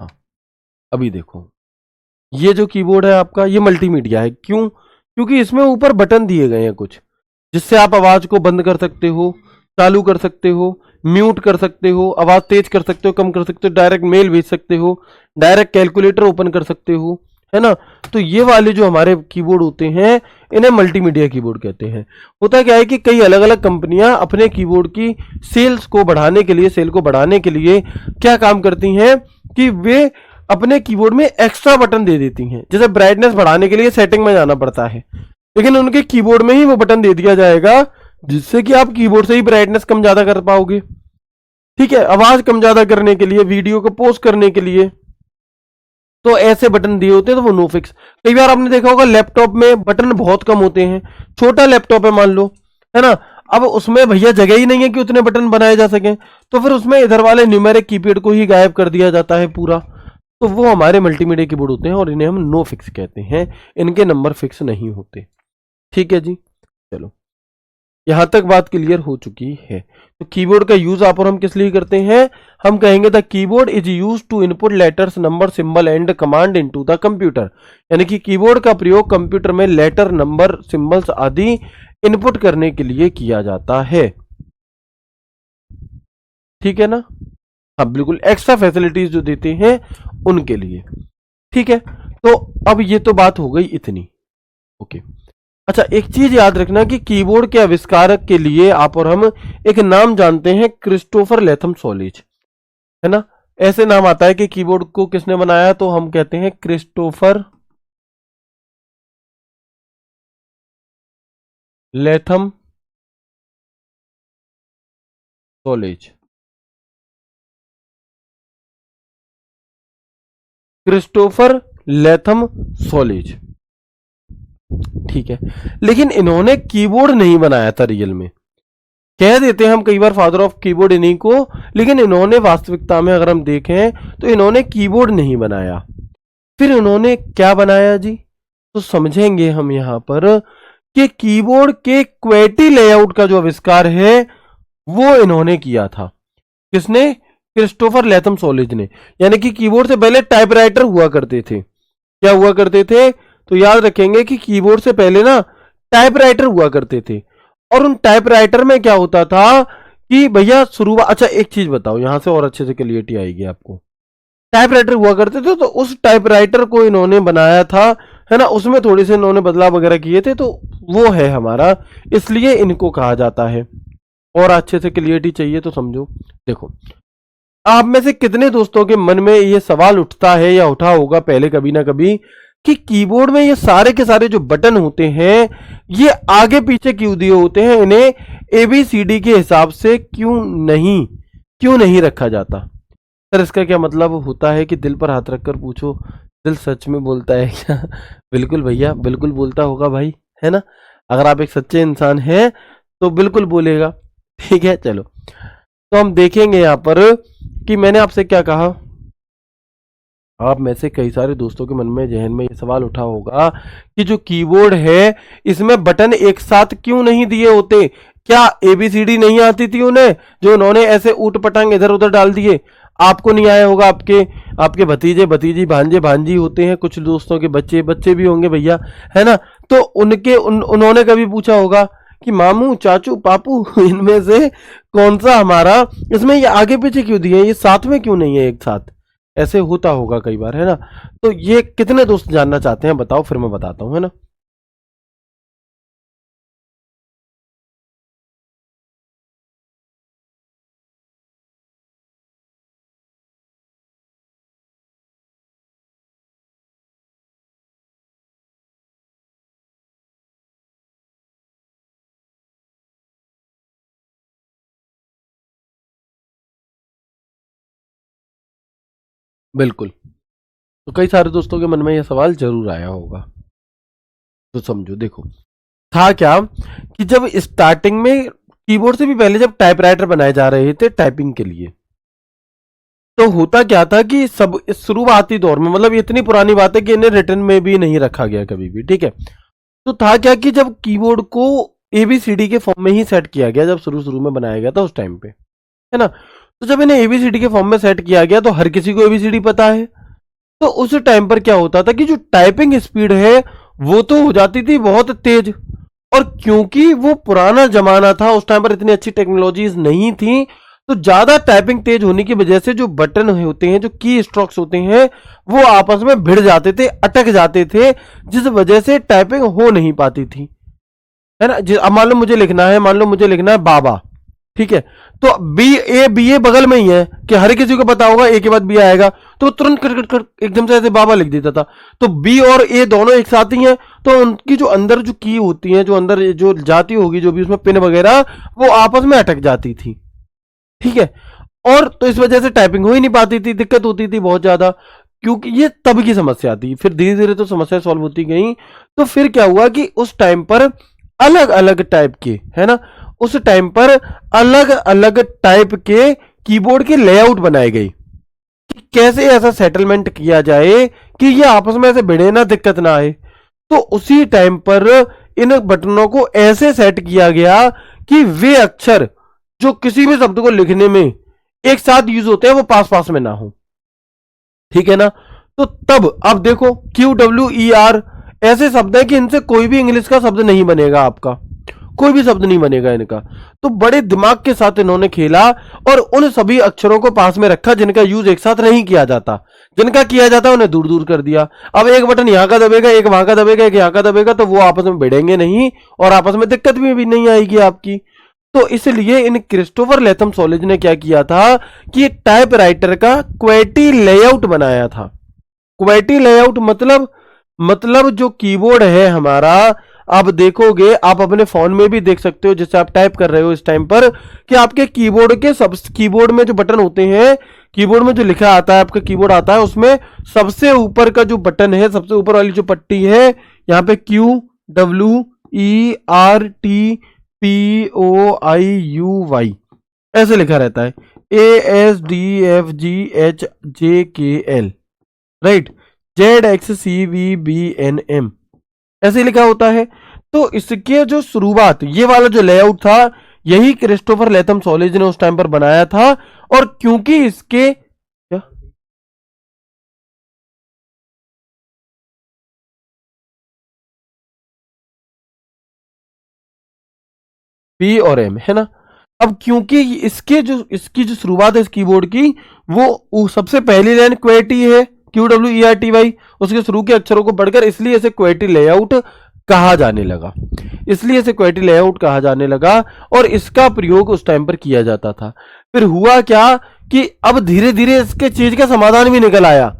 A: हाँ, अभी देखो, ये जो कीबोर्ड है आपका, ये मल्टीमीडिया है। क्यों? क्योंकि इसमें ऊपर बटन दिए गए हैं कुछ, जिससे आप आवाज को बंद कर सकते हो, चालू कर सकते हो, म्यूट कर सकते हो, आवाज तेज कर सकते हो, कम कर सकते हो, डायरेक्ट मेल भेज सकते हो, डायरेक्ट कैलकुलेटर ओपन कर सकते हो, है ना। तो ये वाले जो हमारे कीबोर्ड होते हैं, इन्हें मल्टीमीडिया कीबोर्ड कहते हैं। होता क्या है कि कई अलग अलग कंपनियां अपने कीबोर्ड की सेल्स को बढ़ाने के लिए, सेल को बढ़ाने के लिए क्या काम करती हैं कि वे अपने कीबोर्ड में एक्स्ट्रा बटन दे देती हैं। जैसे ब्राइटनेस बढ़ाने के लिए सेटिंग में जाना पड़ता है, लेकिन उनके कीबोर्ड में ही वो बटन दे दिया जाएगा जिससे कि आप कीबोर्ड से ही ब्राइटनेस कम ज्यादा कर पाओगे। ठीक है, आवाज कम ज्यादा करने के लिए, वीडियो को पोस्ट करने के लिए, तो ऐसे बटन दिए होते हैं, तो वो नो फिक्स। कई बार आपने देखा होगा लैपटॉप में बटन बहुत कम होते हैं, छोटा लैपटॉप है मान लो, है ना। अब उसमें भैया जगह ही नहीं है कि उतने बटन बनाए जा सकें, तो फिर उसमें इधर वाले न्यूमेरिक कीपैड को ही गायब कर दिया जाता है पूरा। तो वो हमारे मल्टीमीडिया कीबोर्ड होते हैं और इन्हें हम नो फिक्स कहते हैं, इनके नंबर फिक्स नहीं होते। ठीक है जी, चलो यहां तक बात क्लियर हो चुकी है। तो कीबोर्ड का यूज आप और हम किस लिए करते हैं? हम कहेंगे the keyboard is use to input letters, number, symbol and command into the computer. यानी कि कीबोर्ड का प्रयोग कंप्यूटर में लेटर, नंबर, सिंबल्स आदि इनपुट करने के लिए किया जाता है। ठीक है ना। हाँ बिल्कुल, एक्स्ट्रा फैसिलिटीज जो देते हैं उनके लिए। ठीक है, तो अब ये तो बात हो गई इतनी। ओके, अच्छा एक चीज याद रखना कि कीबोर्ड के आविष्कारक के लिए आप और हम एक नाम जानते हैं, क्रिस्टोफर लेथम सॉलिज, है ना। ऐसे नाम आता है कि कीबोर्ड को किसने बनाया, तो हम कहते हैं क्रिस्टोफर लेथम सॉलिज। क्रिस्टोफर लेथम सॉलिज, ठीक है। लेकिन इन्होंने कीबोर्ड नहीं बनाया था रियल में। कह देते हैं हम कई बार फादर ऑफ कीबोर्ड इन्हीं को, लेकिन इन्होंने वास्तविकता में अगर हम देखें तो इन्होंने कीबोर्ड नहीं बनाया। फिर इन्होंने क्या बनाया जी? तो समझेंगे हम यहां पर कि कीबोर्ड के क्वेटी लेआउट का जो आविष्कार है वो इन्होंने किया था। किसने? क्रिस्टोफर लेथम सॉलिज ने। यानी कि कीबोर्ड से पहले टाइपराइटर हुआ करते थे। क्या हुआ करते थे? तो याद रखेंगे कि कीबोर्ड से पहले ना टाइपराइटर हुआ करते थे। और उन टाइपराइटर में क्या होता था कि भैया शुरुआत, अच्छा एक चीज बताओ यहां से और अच्छे से क्लियरिटी आएगी आपको। टाइपराइटर हुआ करते थे, तो उस टाइपराइटर को इन्होंने बनाया था, है ना। उसमें थोड़े से इन्होंने बदलाव वगैरह किए थे, तो वो है हमारा, इसलिए इनको कहा जाता है। और अच्छे से क्लियरिटी चाहिए तो समझो। देखो, आप में से कितने दोस्तों के मन में ये सवाल उठता है या उठा होगा पहले कभी ना कभी कि कीबोर्ड में ये सारे के सारे जो बटन होते हैं ये आगे पीछे क्यों दिए होते हैं, इन्हें एबीसीडी के हिसाब से क्यों नहीं रखा जाता? सर इसका क्या मतलब होता है कि दिल पर हाथ रखकर पूछो, दिल सच में बोलता है क्या? बिल्कुल भैया, बिल्कुल बोलता होगा भाई, है ना। अगर आप एक सच्चे इंसान हैं तो बिल्कुल बोलेगा। ठीक है, चलो तो हम देखेंगे यहां पर कि मैंने आपसे क्या कहा। आप में से कई सारे दोस्तों के मन में, जहन में ये सवाल उठा होगा कि जो कीबोर्ड है इसमें बटन एक साथ क्यों नहीं दिए होते? क्या एबीसीडी नहीं आती थी उन्हें, जो उन्होंने ऐसे ऊट पटांग इधर उधर डाल दिए? आपको नहीं आया होगा, आपके भतीजे भतीजी भांजे भांजी होते हैं, कुछ दोस्तों के बच्चे बच्चे भी होंगे भैया, है ना। तो उन्होंने कभी पूछा होगा कि मामू, चाचू, पापू इनमें से कौन सा हमारा, इसमें ये आगे पीछे क्यों दिए, ये साथ में क्यों नहीं है एक साथ? ऐसे होता होगा कई बार, है ना। तो ये कितने दोस्त जानना चाहते हैं बताओ, फिर मैं बताता हूं, है ना। बिल्कुल, तो कई सारे दोस्तों के मन में यह सवाल जरूर आया होगा। तो समझो, देखो था क्या कि जब स्टार्टिंग में कीबोर्ड से भी पहले जब टाइपराइटर बनाए जा रहे थे टाइपिंग के लिए, तो होता क्या था कि सब इस शुरुआती दौर में, मतलब इतनी पुरानी बात है कि इन्हें रिटर्न में भी नहीं रखा गया कभी भी, ठीक है। तो था क्या कि जब कीबोर्ड को एबीसीडी के फॉर्म में ही सेट किया गया, जब शुरू शुरू में बनाया गया था उस टाइम पे, है ना। तो जब इन्हें एबीसीडी के फॉर्म में सेट किया गया तो हर किसी को एबीसीडी पता है, तो उस टाइम पर क्या होता था कि जो टाइपिंग स्पीड है वो तो हो जाती थी बहुत तेज, और क्योंकि वो पुराना जमाना था, उस टाइम पर इतनी अच्छी टेक्नोलॉजीज नहीं थी, तो ज्यादा टाइपिंग तेज होने की वजह से जो बटन होते हैं, जो की स्ट्रोक्स होते हैं, वो आपस में भिड़ जाते थे, अटक जाते थे, जिस वजह से टाइपिंग हो नहीं पाती थी, है ना। अब मान लो मुझे लिखना है बाबा, ठीक है, तो बी ए बगल में ही है कि हर किसी को पता होगा ए के बाद बी आएगा, तो तुरंत कट कट कट एकदम से ऐसे बाबा लिख देता था। तो बी और ए दोनों एक साथ ही हैं, तो उनकी जो अंदर जो की होती है, जो अंदर जो जाती होगी, जो भी उसमें पिन वगैरह, वो आपस में अटक जाती थी, ठीक है। और तो इस वजह से टाइपिंग हो ही नहीं पाती थी, दिक्कत होती थी बहुत ज्यादा, क्योंकि ये तब की समस्या थी। फिर धीरे धीरे तो समस्या सॉल्व होती गई, तो फिर क्या हुआ कि उस टाइम पर अलग अलग टाइप के, है ना, उस टाइम पर अलग अलग टाइप के कीबोर्ड के लेआउट बनाए गए कि कैसे ऐसा सेटलमेंट किया जाए कि ये आपस में ऐसे भिड़े ना, दिक्कत ना आए। तो उसी टाइम पर इन बटनों को ऐसे सेट किया गया कि वे अक्षर जो किसी भी शब्द को लिखने में एक साथ यूज होते हैं, वो पास पास में ना हो, ठीक है ना। तो तब अब देखो QWER ऐसे शब्द है कि इनसे कोई भी इंग्लिश का शब्द नहीं बनेगा, आपका कोई भी शब्द नहीं बनेगा इनका। तो बड़े दिमाग के साथ इन्होंने खेला और उन सभी अक्षरों को पास में रखा जिनका यूज एक साथ नहीं किया जाता, जिनका किया जाता उन्हें दूर दूर कर दिया। अब एक बटन यहां का दबेगा, एक वहां का दबेगा, एक यहां का दबेगा, तो वो आपस में भिड़ेंगे नहीं और आपस में दिक्कत भी नहीं आएगी आपकी। तो इसलिए इन क्रिस्टोफर लेथम सॉलिज ने क्या किया था कि टाइपराइटर का क्वेटी लेआउट बनाया था। क्वेटी लेआउट मतलब जो कीबोर्ड है हमारा, आप देखोगे, आप अपने फोन में भी देख सकते हो, जैसे आप टाइप कर रहे हो इस टाइम पर, कि आपके कीबोर्ड में जो बटन होते हैं, कीबोर्ड में जो लिखा आता है, आपका कीबोर्ड आता है, उसमें सबसे ऊपर का जो बटन है, सबसे ऊपर वाली जो पट्टी है, यहाँ पे QWERTPOIUY ऐसे लिखा रहता है, ASDFGHJKL, राइट, ZXCVBNM ऐसे लिखा होता है। तो इसके जो शुरुआत, ये वाला जो लेआउट था, यही क्रिस्टोफर लेथम सॉलिज ने उस टाइम पर बनाया था। और क्योंकि इसके क्या पी और एम, है ना। अब क्योंकि इसकी जो शुरुआत है इस कीबोर्ड की, वो सबसे पहली लाइन क्वेटी है, QWERTY, उसके शुरू के अक्षरों को पढ़कर, इसलिए इसे क्वेटी लेआउट कहा जाने लगा, इसलिए इसे क्वेटी लेआउट कहा जाने लगा और इसका प्रयोग उस टाइम पर किया जाता था। फिर हुआ क्या कि अब धीरे धीरे इसके चीज का समाधान भी निकल आया।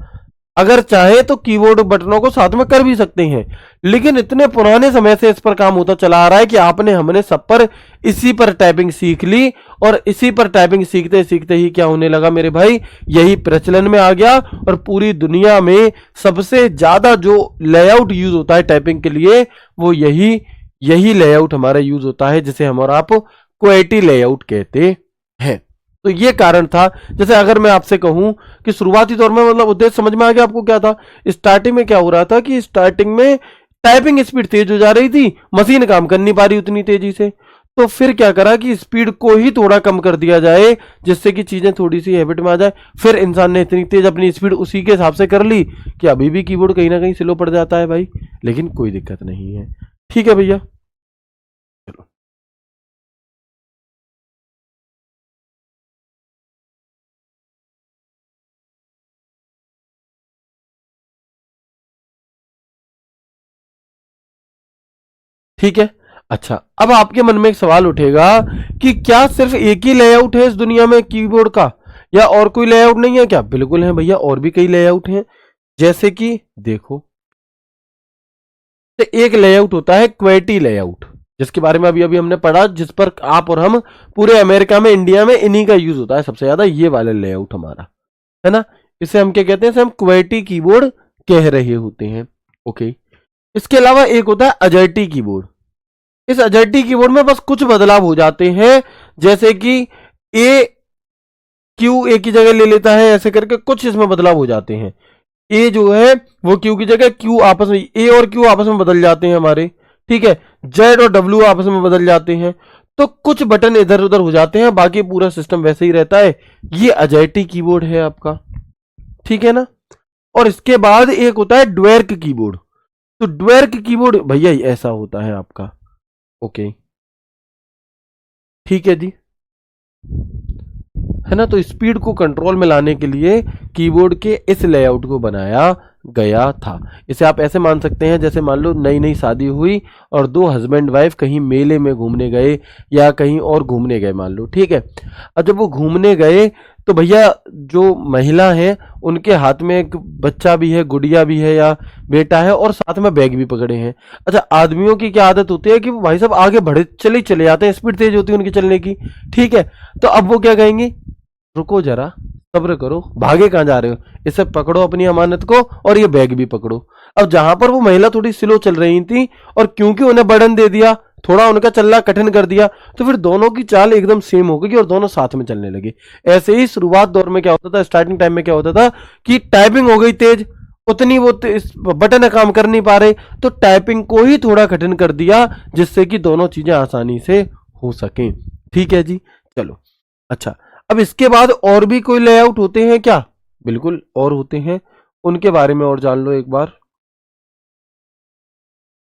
A: अगर चाहे तो कीबोर्ड बटनों को साथ में कर भी सकते हैं, लेकिन इतने पुराने समय से इस पर काम होता चला आ रहा है कि आपने हमने सब पर इसी पर टाइपिंग सीख ली, और इसी पर टाइपिंग सीखते सीखते ही क्या होने लगा मेरे भाई, यही प्रचलन में आ गया। और पूरी दुनिया में सबसे ज्यादा जो लेआउट यूज होता है टाइपिंग के लिए, वो यही लेआउट हमारा यूज होता है, जिसे हम और आप क्वेटी लेआउट कहते हैं। तो ये कारण था। जैसे अगर मैं आपसे कहूं कि शुरुआती तौर में, मतलब उद्देश्य समझ में आ गया आपको क्या था। स्टार्टिंग में क्या हो रहा था कि स्टार्टिंग में टाइपिंग स्पीड तेज हो जा रही थी, मशीन काम कर नहीं पा रही उतनी तेजी से, तो फिर क्या करा कि स्पीड को ही थोड़ा कम कर दिया जाए, जिससे कि चीजें थोड़ी सी हैबिट में आ जाए। फिर इंसान ने इतनी तेज अपनी स्पीड उसी के हिसाब से कर ली कि अभी भी कीबोर्ड कहीं ना कहीं स्लो पड़ जाता है भाई, लेकिन कोई दिक्कत नहीं है। ठीक है भैया, चलो। ठीक है, अच्छा, अब आपके मन में एक सवाल उठेगा कि क्या सिर्फ एक ही लेआउट है इस दुनिया में कीबोर्ड का, या और कोई लेआउट नहीं है क्या? बिल्कुल है भैया, और भी कई लेआउट हैं। जैसे कि देखो, तो एक लेआउट होता है क्वेटी लेआउट, जिसके बारे में अभी अभी हमने पढ़ा, जिस पर आप और हम पूरे अमेरिका में, इंडिया में इन्हीं का यूज होता है सबसे ज्यादा, ये वाला लेआउट हमारा, है ना। इसे हम क्या कहते हैं? इसे हम क्वेटी कीबोर्ड कह रहे होते हैं। ओके, इसके अलावा एक होता है अजर्टी कीबोर्ड। इस अजर्टी कीबोर्ड में बस कुछ बदलाव हो जाते हैं, जैसे कि ए क्यू ए की जगह ले लेता है, ऐसे करके कुछ इसमें बदलाव हो जाते हैं। ए जो है वो क्यू की जगह, क्यू आपस में, ए और क्यू आपस में बदल जाते हैं हमारे, ठीक है। जेड और डब्ल्यू आपस में बदल जाते हैं, तो कुछ बटन इधर उधर हो जाते हैं, बाकी पूरा सिस्टम वैसे ही रहता है। ये अजर्टी कीबोर्ड है आपका, ठीक है ना। और इसके बाद एक होता है ड्वेर्क कीबोर्ड। तो ड्वेर्क कीबोर्ड भैया ऐसा होता है आपका। ओके ठीक है जी, है ना। तो स्पीड को कंट्रोल में लाने के लिए कीबोर्ड के इस लेआउट को बनाया गया था। इसे आप ऐसे मान सकते हैं जैसे मान लो नई नई शादी हुई और दो हस्बैंड वाइफ कहीं मेले में घूमने गए या कहीं और घूमने गए मान लो, ठीक है। अब जब वो घूमने गए तो भैया जो महिला है उनके हाथ में एक बच्चा भी है, गुड़िया भी है या बेटा है, और साथ में बैग भी पकड़े हैं। अच्छा, आदमियों की क्या आदत होती है कि वो भाई साहब आगे बढ़े चले जाते हैं, स्पीड तेज होती है उनकी चलने की, ठीक है। तो अब वो क्या कहेंगे, रुको जरा, सब्र करो, भागे कहाँ जा रहे हो, इसे पकड़ो अपनी अमानत को और ये बैग भी पकड़ो। अब जहां पर वो महिला थोड़ी स्लो चल रही थी और क्योंकि उन्हें बर्डन दे दिया, थोड़ा उनका चलना कठिन कर दिया, तो फिर दोनों की चाल एकदम सेम हो गई और दोनों साथ में चलने लगे। ऐसे ही शुरुआत दौर में क्या होता था, स्टार्टिंग टाइम में क्या होता था कि टाइपिंग हो गई तेज, उतनी वो बटन काम कर नहीं पा रहे, तो टाइपिंग को ही थोड़ा कठिन कर दिया जिससे कि दोनों चीजें आसानी से हो सकें। ठीक है जी, चलो। अच्छा, अब इसके बाद और भी कोई लेआउट होते हैं क्या? बिल्कुल और होते हैं, उनके बारे में और जान लो एक बार,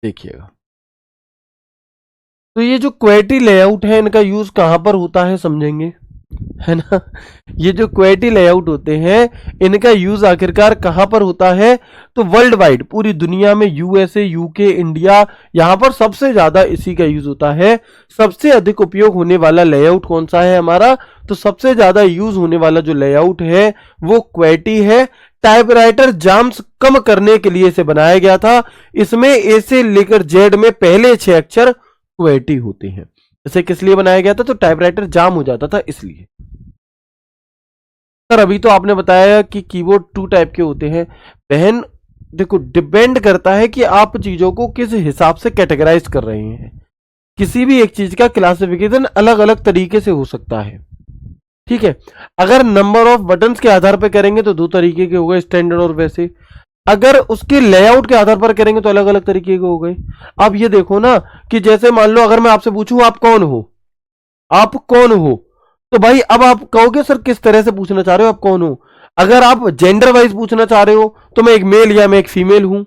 A: देखिएगा। तो ये जो क्वेटी लेआउट है इनका यूज कहां पर होता है समझेंगे, है ना। ये जो क्वेटी लेआउट होते हैं इनका यूज आखिरकार कहां पर होता है, तो वर्ल्ड वाइड पूरी दुनिया में यूएसए, यूके, इंडिया, यहां पर सबसे ज्यादा इसी का यूज होता है। सबसे अधिक उपयोग होने वाला लेआउट कौन सा है हमारा, तो सबसे ज्यादा यूज होने वाला जो लेआउट है वो क्वेटी है। टाइपराइटर जाम्स कम करने के लिए इसे बनाया गया था। इसमें ए से लेकर जेड में पहले 6 अक्षर क्वेटी होते हैं। इसे किस लिए बनाया गया था, तो टाइपराइटर जाम हो जाता था इसलिए। सर अभी तो आपने बताया कि कीबोर्ड 2 टाइप के होते हैं। बहन देखो, डिपेंड करता है कि आप चीजों को किस हिसाब से कैटेगराइज कर रहे हैं। किसी भी एक चीज का क्लासिफिकेशन अलग अलग तरीके से हो सकता है, ठीक है। अगर नंबर ऑफ बटन्स के आधार पर करेंगे तो 2 तरीके के हो गए, स्टैंडर्ड और वैसे। अगर उसके लेआउट के आधार पर करेंगे तो अलग अलग तरीके के हो गए। अब ये देखो ना कि जैसे मान लो अगर मैं आपसे पूछूं आप कौन हो, आप कौन हो, तो भाई अब आप कहोगे सर किस तरह से पूछना चाह रहे हो, आप कौन हो। अगर आप जेंडर वाइज पूछना चाह रहे हो तो मैं एक मेल या मैं एक फीमेल हूं।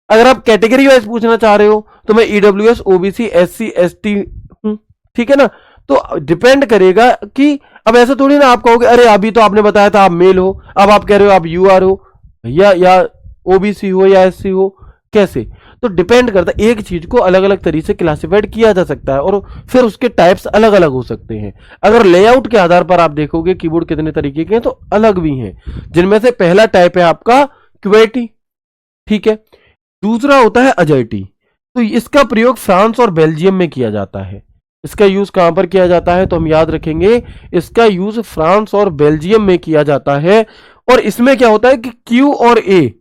A: अगर आप कैटेगरी वाइज पूछना चाह रहे हो तो मैं ईडब्ल्यूएस, ओबीसी, एससी, एसटी हूं, ठीक है ना। तो डिपेंड करेगा कि अब ऐसा थोड़ी ना आप कहोगे अरे अभी तो आपने बताया था आप मेल हो, अब आप कह रहे हो आप यूआर हो भैया, या ओबीसी हो या एससी हो, कैसे। तो डिपेंड करता है, एक चीज को अलग अलग तरीके से क्लासिफाइड किया जा सकता है और फिर उसके टाइप्स अलग अलग हो सकते हैं। अगर लेआउट के आधार पर आप देखोगे कीबोर्ड कितने तरीके के हैं तो अलग भी हैं, जिनमें से पहला टाइप है आपका क्वेटी, ठीक है। दूसरा होता है अजर्टी। तो इसका प्रयोग फ्रांस और बेल्जियम में किया जाता है। इसका यूज कहां पर किया जाता है, तो हम याद रखेंगे इसका यूज फ्रांस और बेल्जियम में किया जाता है। और इसमें क्या होता है कि क्यू और ए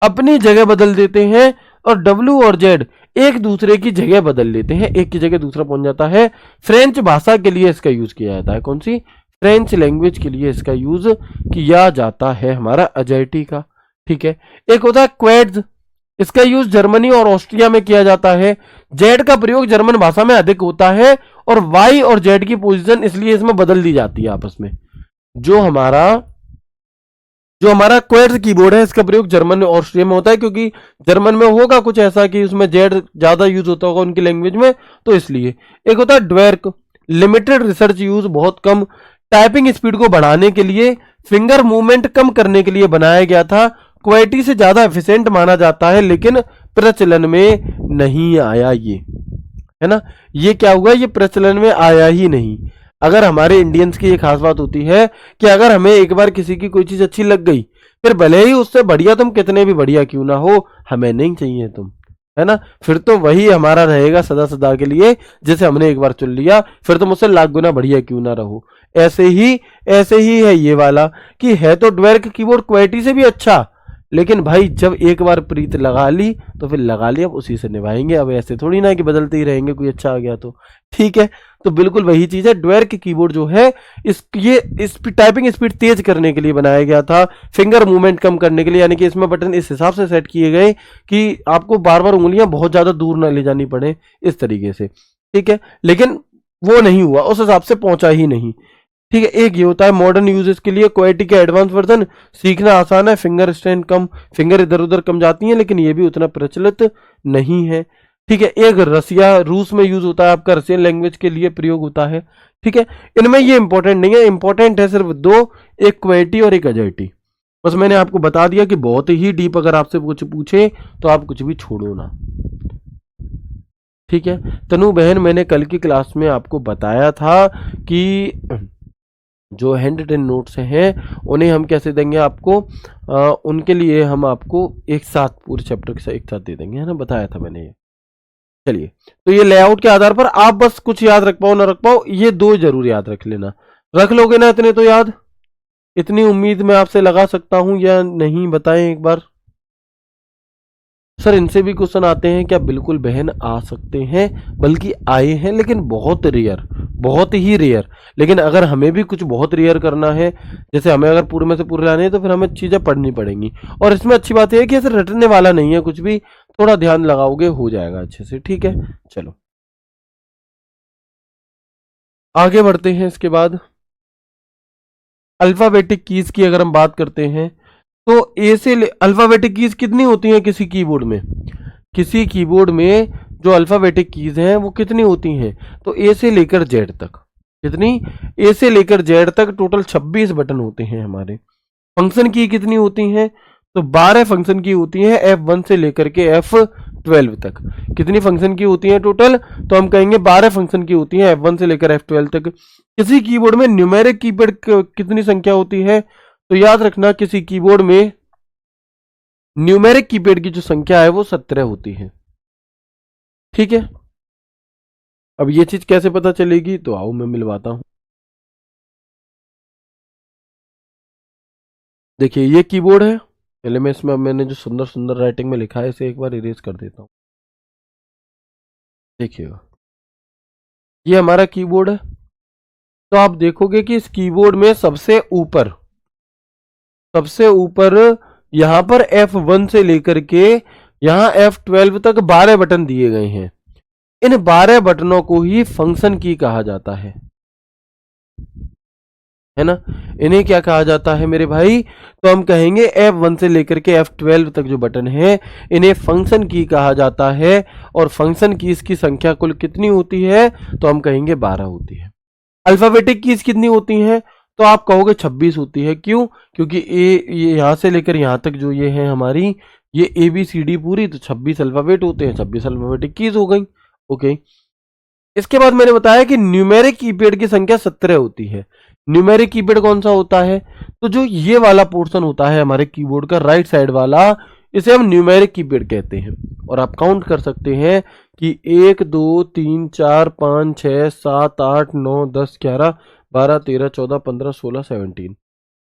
A: अपनी जगह बदल देते हैं और डब्ल्यू और जेड एक दूसरे की जगह बदल लेते हैं, एक की जगह दूसरा पहुंच जाता है। फ्रेंच भाषा के लिए इसका यूज किया जाता है, कौन सी, फ्रेंच लैंग्वेज के लिए इसका यूज किया जाता है हमारा अजर्टी का, ठीक है। एक होता है क्वेड्स, इसका यूज जर्मनी और ऑस्ट्रिया में किया जाता है। जेड का प्रयोग जर्मन भाषा में अधिक होता है और वाई और जेड की पोजीशन इसलिए इसमें बदल दी जाती है आपस में। जो हमारा क्वेड्स कीबोर्ड है इसका प्रयोग जर्मन और ऑस्ट्रिया में होता है, क्योंकि जर्मन में होगा कुछ ऐसा कि उसमें जेड ज्यादा यूज होता होगा उनकी लैंग्वेज में, तो इसलिए। एक होता है ड्वेर्क, लिमिटेड रिसर्च यूज, बहुत कम, टाइपिंग स्पीड को बढ़ाने के लिए, फिंगर मूवमेंट कम करने के लिए बनाया गया था। क्वेटी से ज्यादा एफिशिएंट माना जाता है लेकिन प्रचलन में नहीं आया ये, है ना। ये क्या हुआ, ये प्रचलन में आया ही नहीं। अगर हमारे इंडियंस की ये खास बात होती है कि अगर हमें एक बार किसी की कोई चीज अच्छी लग गई, फिर भले ही उससे बढ़िया तुम कितने भी बढ़िया क्यों ना हो, हमें नहीं चाहिए तुम, है ना। फिर तो वही हमारा रहेगा सदा सदा के लिए, जैसे हमने एक बार चुन लिया, फिर तुम उससे लाख गुना बढ़िया क्यों ना रहो। ऐसे ही है ये वाला कि है तो ड्वेर्क कीबोर्ड क्वेटी से भी अच्छा, लेकिन भाई जब एक बार प्रीत लगा ली तो फिर लगा ली, अब उसी से निभाएंगे। अब ऐसे थोड़ी ना कि बदलते ही रहेंगे, कोई अच्छा आ गया तो, ठीक है। तो बिल्कुल वही चीज है, ड्वेर्क कीबोर्ड जो है इस टाइपिंग स्पीड तेज करने के लिए बनाया गया था, फिंगर मूवमेंट कम करने के लिए, यानी कि इसमें बटन इस हिसाब से सेट किए गए कि आपको बार बार उंगलियां बहुत ज्यादा दूर ना ले जानी पड़े, इस तरीके से, ठीक है। लेकिन वो नहीं हुआ, उस हिसाब से पहुंचा ही नहीं, ठीक है। एक ये होता है मॉडर्न यूजेस के लिए क्वेटी का एडवांस वर्जन, सीखना आसान है, फिंगर स्ट्रेन कम, फिंगर इधर उधर कम जाती है, लेकिन ये भी उतना प्रचलित नहीं है। ठीक है। एक रसिया रूस में यूज होता है, आपका रशियन लैंग्वेज के लिए प्रयोग होता है। ठीक है। इनमें ये इंपॉर्टेंट नहीं है, इंपॉर्टेंट है सिर्फ दो, एक क्वेटी और एक अजर्टी। बस मैंने आपको बता दिया कि बहुत ही डीप अगर आपसे कुछ पूछे तो आप कुछ भी छोड़ो ना। ठीक है। तनु बहन, मैंने कल की क्लास में आपको बताया था कि जो हैंड रिटन नोट्स हैं उन्हें हम कैसे देंगे आपको, उनके लिए हम आपको एक साथ पूरे चैप्टर के साथ एक साथ दे देंगे, है ना, बताया था मैंने ये। चलिए, तो ये लेआउट के आधार पर आप बस कुछ याद रख पाओ ना रख पाओ, ये दो जरूर याद रख लेना। रख लोगे ना इतने तो याद? इतनी उम्मीद मैं आपसे लगा सकता हूं या नहीं, बताएं एक बार। सर इनसे भी क्वेश्चन आते हैं क्या? बिल्कुल बहन आ सकते हैं, बल्कि आए हैं, लेकिन बहुत रेयर, बहुत ही रेयर। लेकिन अगर हमें भी कुछ बहुत रेयर करना है, जैसे हमें अगर पूरे में से पूरे लाने हैं, तो फिर हमें चीजें पढ़नी पड़ेंगी। और इसमें अच्छी बात यह है कि ऐसे रटने वाला नहीं है कुछ भी, थोड़ा ध्यान लगाओगे हो जाएगा अच्छे से। ठीक है, चलो आगे बढ़ते हैं। इसके बाद अल्फाबेटिक कीज की अगर हम बात करते हैं तो ए से अल्फाबेटिक कीज कितनी होती हैं किसी कीबोर्ड में? किसी कीबोर्ड में जो अल्फाबेटिक कीज हैं वो कितनी होती हैं? तो ए से लेकर जेड तक। कितनी? ए से लेकर जेड तक टोटल 26 बटन होते हैं हमारे। फंक्शन की कितनी होती हैं? तो 12 फंक्शन की होती हैं, F1 से लेकर के F12 तक। कितनी फंक्शन की होती हैं टोटल? तो हम कहेंगे 12 फंक्शन की होती हैं, F1 से लेकर F12 तक। किसी कीबोर्ड में न्यूमेरिक कीपैड कितनी संख्या होती है? तो याद रखना, किसी कीबोर्ड में न्यूमेरिक कीपैड की जो संख्या है वो 17 होती है। ठीक है। अब ये चीज कैसे पता चलेगी? तो आओ मैं मिलवाता हूं। देखिए ये कीबोर्ड है, पहले मैं इसमें मैंने जो सुंदर सुंदर राइटिंग में लिखा है इसे एक बार इरेज कर देता हूं। देखिएगा ये हमारा कीबोर्ड है। तो आप देखोगे कि इस कीबोर्ड में सबसे ऊपर यहां पर F1 से लेकर के यहां F12 तक 12 बटन दिए गए हैं। इन 12 बटनों को ही फंक्शन की कहा जाता है ना? इन्हें क्या कहा जाता है मेरे भाई? तो हम कहेंगे F1 से लेकर के F12 तक जो बटन है इन्हें फंक्शन की कहा जाता है। और फंक्शन की इसकी संख्या कुल कितनी होती है? तो हम कहेंगे 12 होती है। अल्फाबेटिक कीज कितनी होती हैं? तो आप कहोगे 26 होती है। क्यों? क्योंकि ये यहां से लेकर यहां तक जो ये है हमारी, ये ABCD पूरी, तो 26 अल्फाबेट होते हैं, 26 अल्फाबेटिक कीज हो गई। ओके। इसके बाद मैंने बताया कि न्यूमेरिक कीपैड की संख्या 17 होती है। न्यूमेरिक कीपैड कौन सा होता है? तो जो ये वाला पोर्शन होता है हमारे कीबोर्ड का राइट साइड वाला, इसे हम न्यूमेरिक कीपैड कहते हैं। और आप काउंट कर सकते हैं कि 1 2 3 4 5 6 7 8 9 10 11 12 13 14 15 16 17।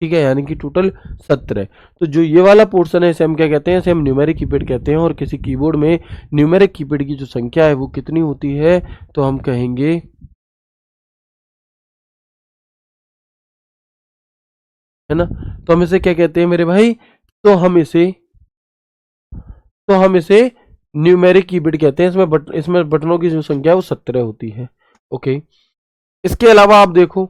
A: ठीक है, यानी कि टोटल 17। तो जो ये वाला पोर्शन है इसे हम क्या कहते हैं? इसे हम न्यूमेरिक कीपैड कहते हैं। और किसी कीबोर्ड में न्यूमेरिक कीपैड की जो संख्या है वो कितनी होती है? तो हम कहेंगे है ना, तो हम इसे क्या कहते हैं मेरे भाई? तो हम इसे न्यूमेरिक कीपैड कहते हैं। इसमें बटनों की जो संख्या है वो 17 होती है। ओके। इसके अलावा आप देखो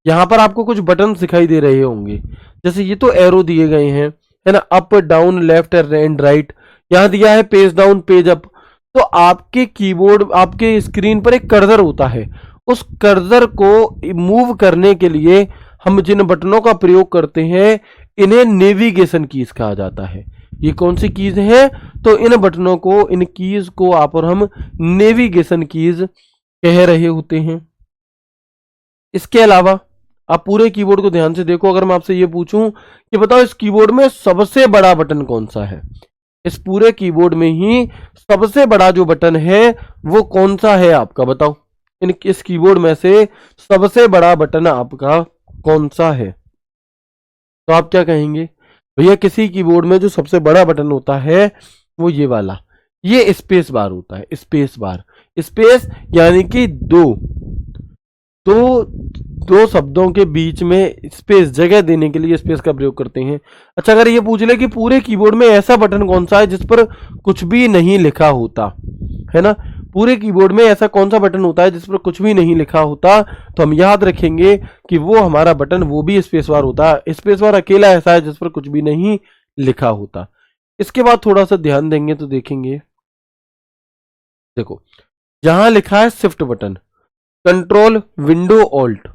A: यहां पर आपको कुछ बटन दिखाई दे रहे होंगे, जैसे ये तो एरो दिए गए हैं, है ना, up down left and right. यहां दिया है पेज डाउन पेज अप। तो आपके कीबोर्ड, आपके स्क्रीन पर एक कर्सर होता है। उस कर्सर को मूव करने के लिए हम जिन बटनों का प्रयोग करते हैं इन्हें नेविगेशन कीज कहा जाता है। ये कौन सी कीज है? तो इन बटनों को, इन कीज को आप और हम नेविगेशन कीज कह रहे होते हैं। इसके अलावा आप पूरे कीबोर्ड को ध्यान से देखो। अगर मैं आपसे ये पूछूं कि बताओ इस कीबोर्ड में सबसे बड़ा बटन कौन सा है? इस पूरे कीबोर्ड में ही सबसे बड़ा जो बटन है वो कौन सा है आपका? बताओ इस कीबोर्ड में से सबसे बड़ा बटन आपका कौन सा है? तो आप क्या कहेंगे? भैया किसी कीबोर्ड में जो सबसे बड़ा बटन होता है वो ये वाला, ये स्पेस बार होता है। स्पेस बार, स्पेस यानी कि दो शब्दों के बीच में स्पेस, जगह देने के लिए स्पेस का प्रयोग करते हैं। अच्छा, अगर ये पूछ ले कि पूरे कीबोर्ड में ऐसा बटन कौन सा है जिस पर कुछ भी नहीं लिखा होता, है ना, पूरे कीबोर्ड में ऐसा कौन सा बटन होता है जिस पर कुछ भी नहीं लिखा होता, तो हम याद रखेंगे कि वो हमारा बटन वो भी स्पेस बार होता है। स्पेस बार अकेला ऐसा है जिस पर कुछ भी नहीं लिखा होता। इसके बाद थोड़ा सा ध्यान देंगे तो देखेंगे, देखो जहां लिखा है shift button, control window alt,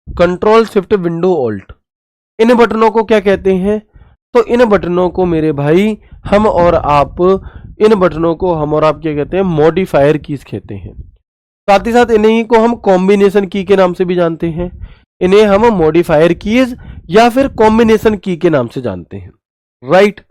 A: control shift window alt, इन बटनों को क्या कहते हैं? तो इन बटनों को मेरे भाई हम और आप, इन बटनों को हम और आप क्या कहते हैं? मॉडिफायर कीज कहते हैं। साथ ही साथ इन्हीं को हम कॉम्बिनेशन की के नाम से भी जानते हैं। इन्हें हम मॉडिफायर कीज या फिर कॉम्बिनेशन की के नाम से जानते हैं, राइट?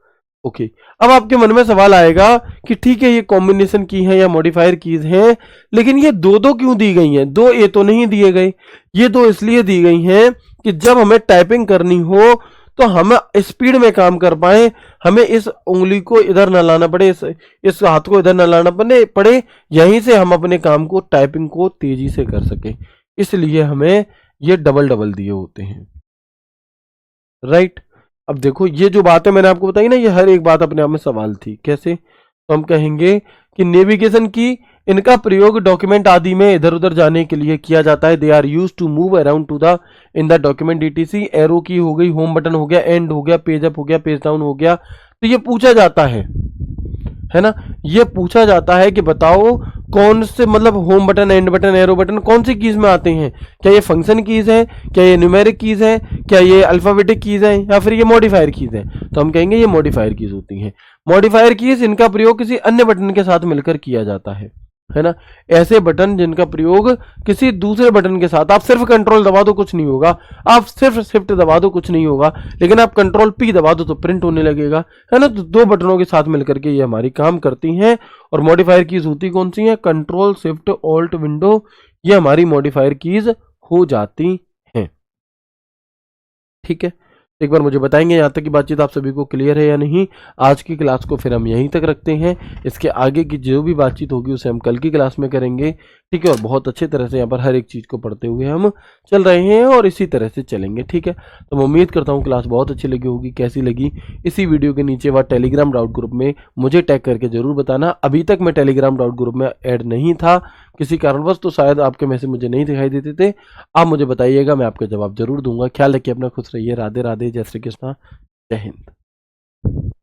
A: ओके, अब आपके मन में सवाल आएगा कि ठीक है ये कॉम्बिनेशन की है या मॉडिफायर कीज हैं, लेकिन ये दो दो क्यों दी गई हैं? दो ए तो नहीं दिए गए, ये दो इसलिए दी गई हैं कि जब हमें टाइपिंग करनी हो तो हम स्पीड में काम कर पाए, हमें इस उंगली को इधर न लाना पड़े, इस हाथ को इधर न लाना पड़े, यहीं से हम अपने काम को, टाइपिंग को तेजी से कर सके, इसलिए हमें ये डबल डबल दिए होते हैं, राइट? अब देखो ये जो बात है मैंने आपको बताई ना, ये हर एक बात अपने आप में सवाल थी। कैसे? तो हम कहेंगे कि नेविगेशन की, इनका प्रयोग डॉक्यूमेंट आदि में इधर उधर जाने के लिए किया जाता है। They are use to move around to the in the document etc। Arrow key हो गई, होम बटन हो गया, एंड हो गया, पेज अप हो गया, पेज डाउन हो गया। तो ये पूछा जाता है ना, ये पूछा जाता है कि बताओ कौन से, मतलब home button, and button, arrow button कौन सी कीज में आते हैं? क्या ये फंक्शन कीज है, क्या ये न्यूमेरिक कीज है, क्या ये अल्फाबेटिक कीज है, या फिर ये मॉडिफायर कीज है? तो हम कहेंगे ये मॉडिफायर कीज होती हैं। मॉडिफायर कीज, इनका प्रयोग किसी अन्य बटन के साथ मिलकर किया जाता है ना। ऐसे बटन जिनका प्रयोग किसी दूसरे बटन के साथ, आप सिर्फ कंट्रोल दबा दो कुछ नहीं होगा, आप सिर्फ शिफ्ट दबा दो कुछ नहीं होगा, लेकिन आप कंट्रोल पी दबा दो तो प्रिंट होने लगेगा, है ना। तो दो बटनों के साथ मिलकर के ये हमारी काम करती हैं। और मॉडिफायर कीज होती कौन सी हैं? कंट्रोल शिफ्ट ऑल्ट विंडो, ये हमारी मॉडिफायर कीज हो जाती हैं, ठीक है। एक बार मुझे बताएंगे यहाँ तक की बातचीत आप सभी को क्लियर है या नहीं। आज की क्लास को फिर हम यहीं तक रखते हैं, इसके आगे की जो भी बातचीत होगी उसे हम कल की क्लास में करेंगे, ठीक है। और बहुत अच्छे तरह से यहाँ पर हर एक चीज़ को पढ़ते हुए हम चल रहे हैं और इसी तरह से चलेंगे, ठीक है। तो मैं उम्मीद करता हूँ क्लास बहुत अच्छी लगी होगी। कैसी लगी इसी वीडियो के नीचे व टेलीग्राम डाउट ग्रुप में मुझे टैग करके जरूर बताना। अभी तक मैं टेलीग्राम डाउट ग्रुप में ऐड नहीं था किसी कारणवश, तो शायद आपके मैसेज मुझे नहीं दिखाई देते थे। आप मुझे बताइएगा, मैं आपका जवाब जरूर दूंगा। ख्याल रखिए अपना, खुश रहिए। राधे राधे, जय श्री कृष्णा, जय हिंद।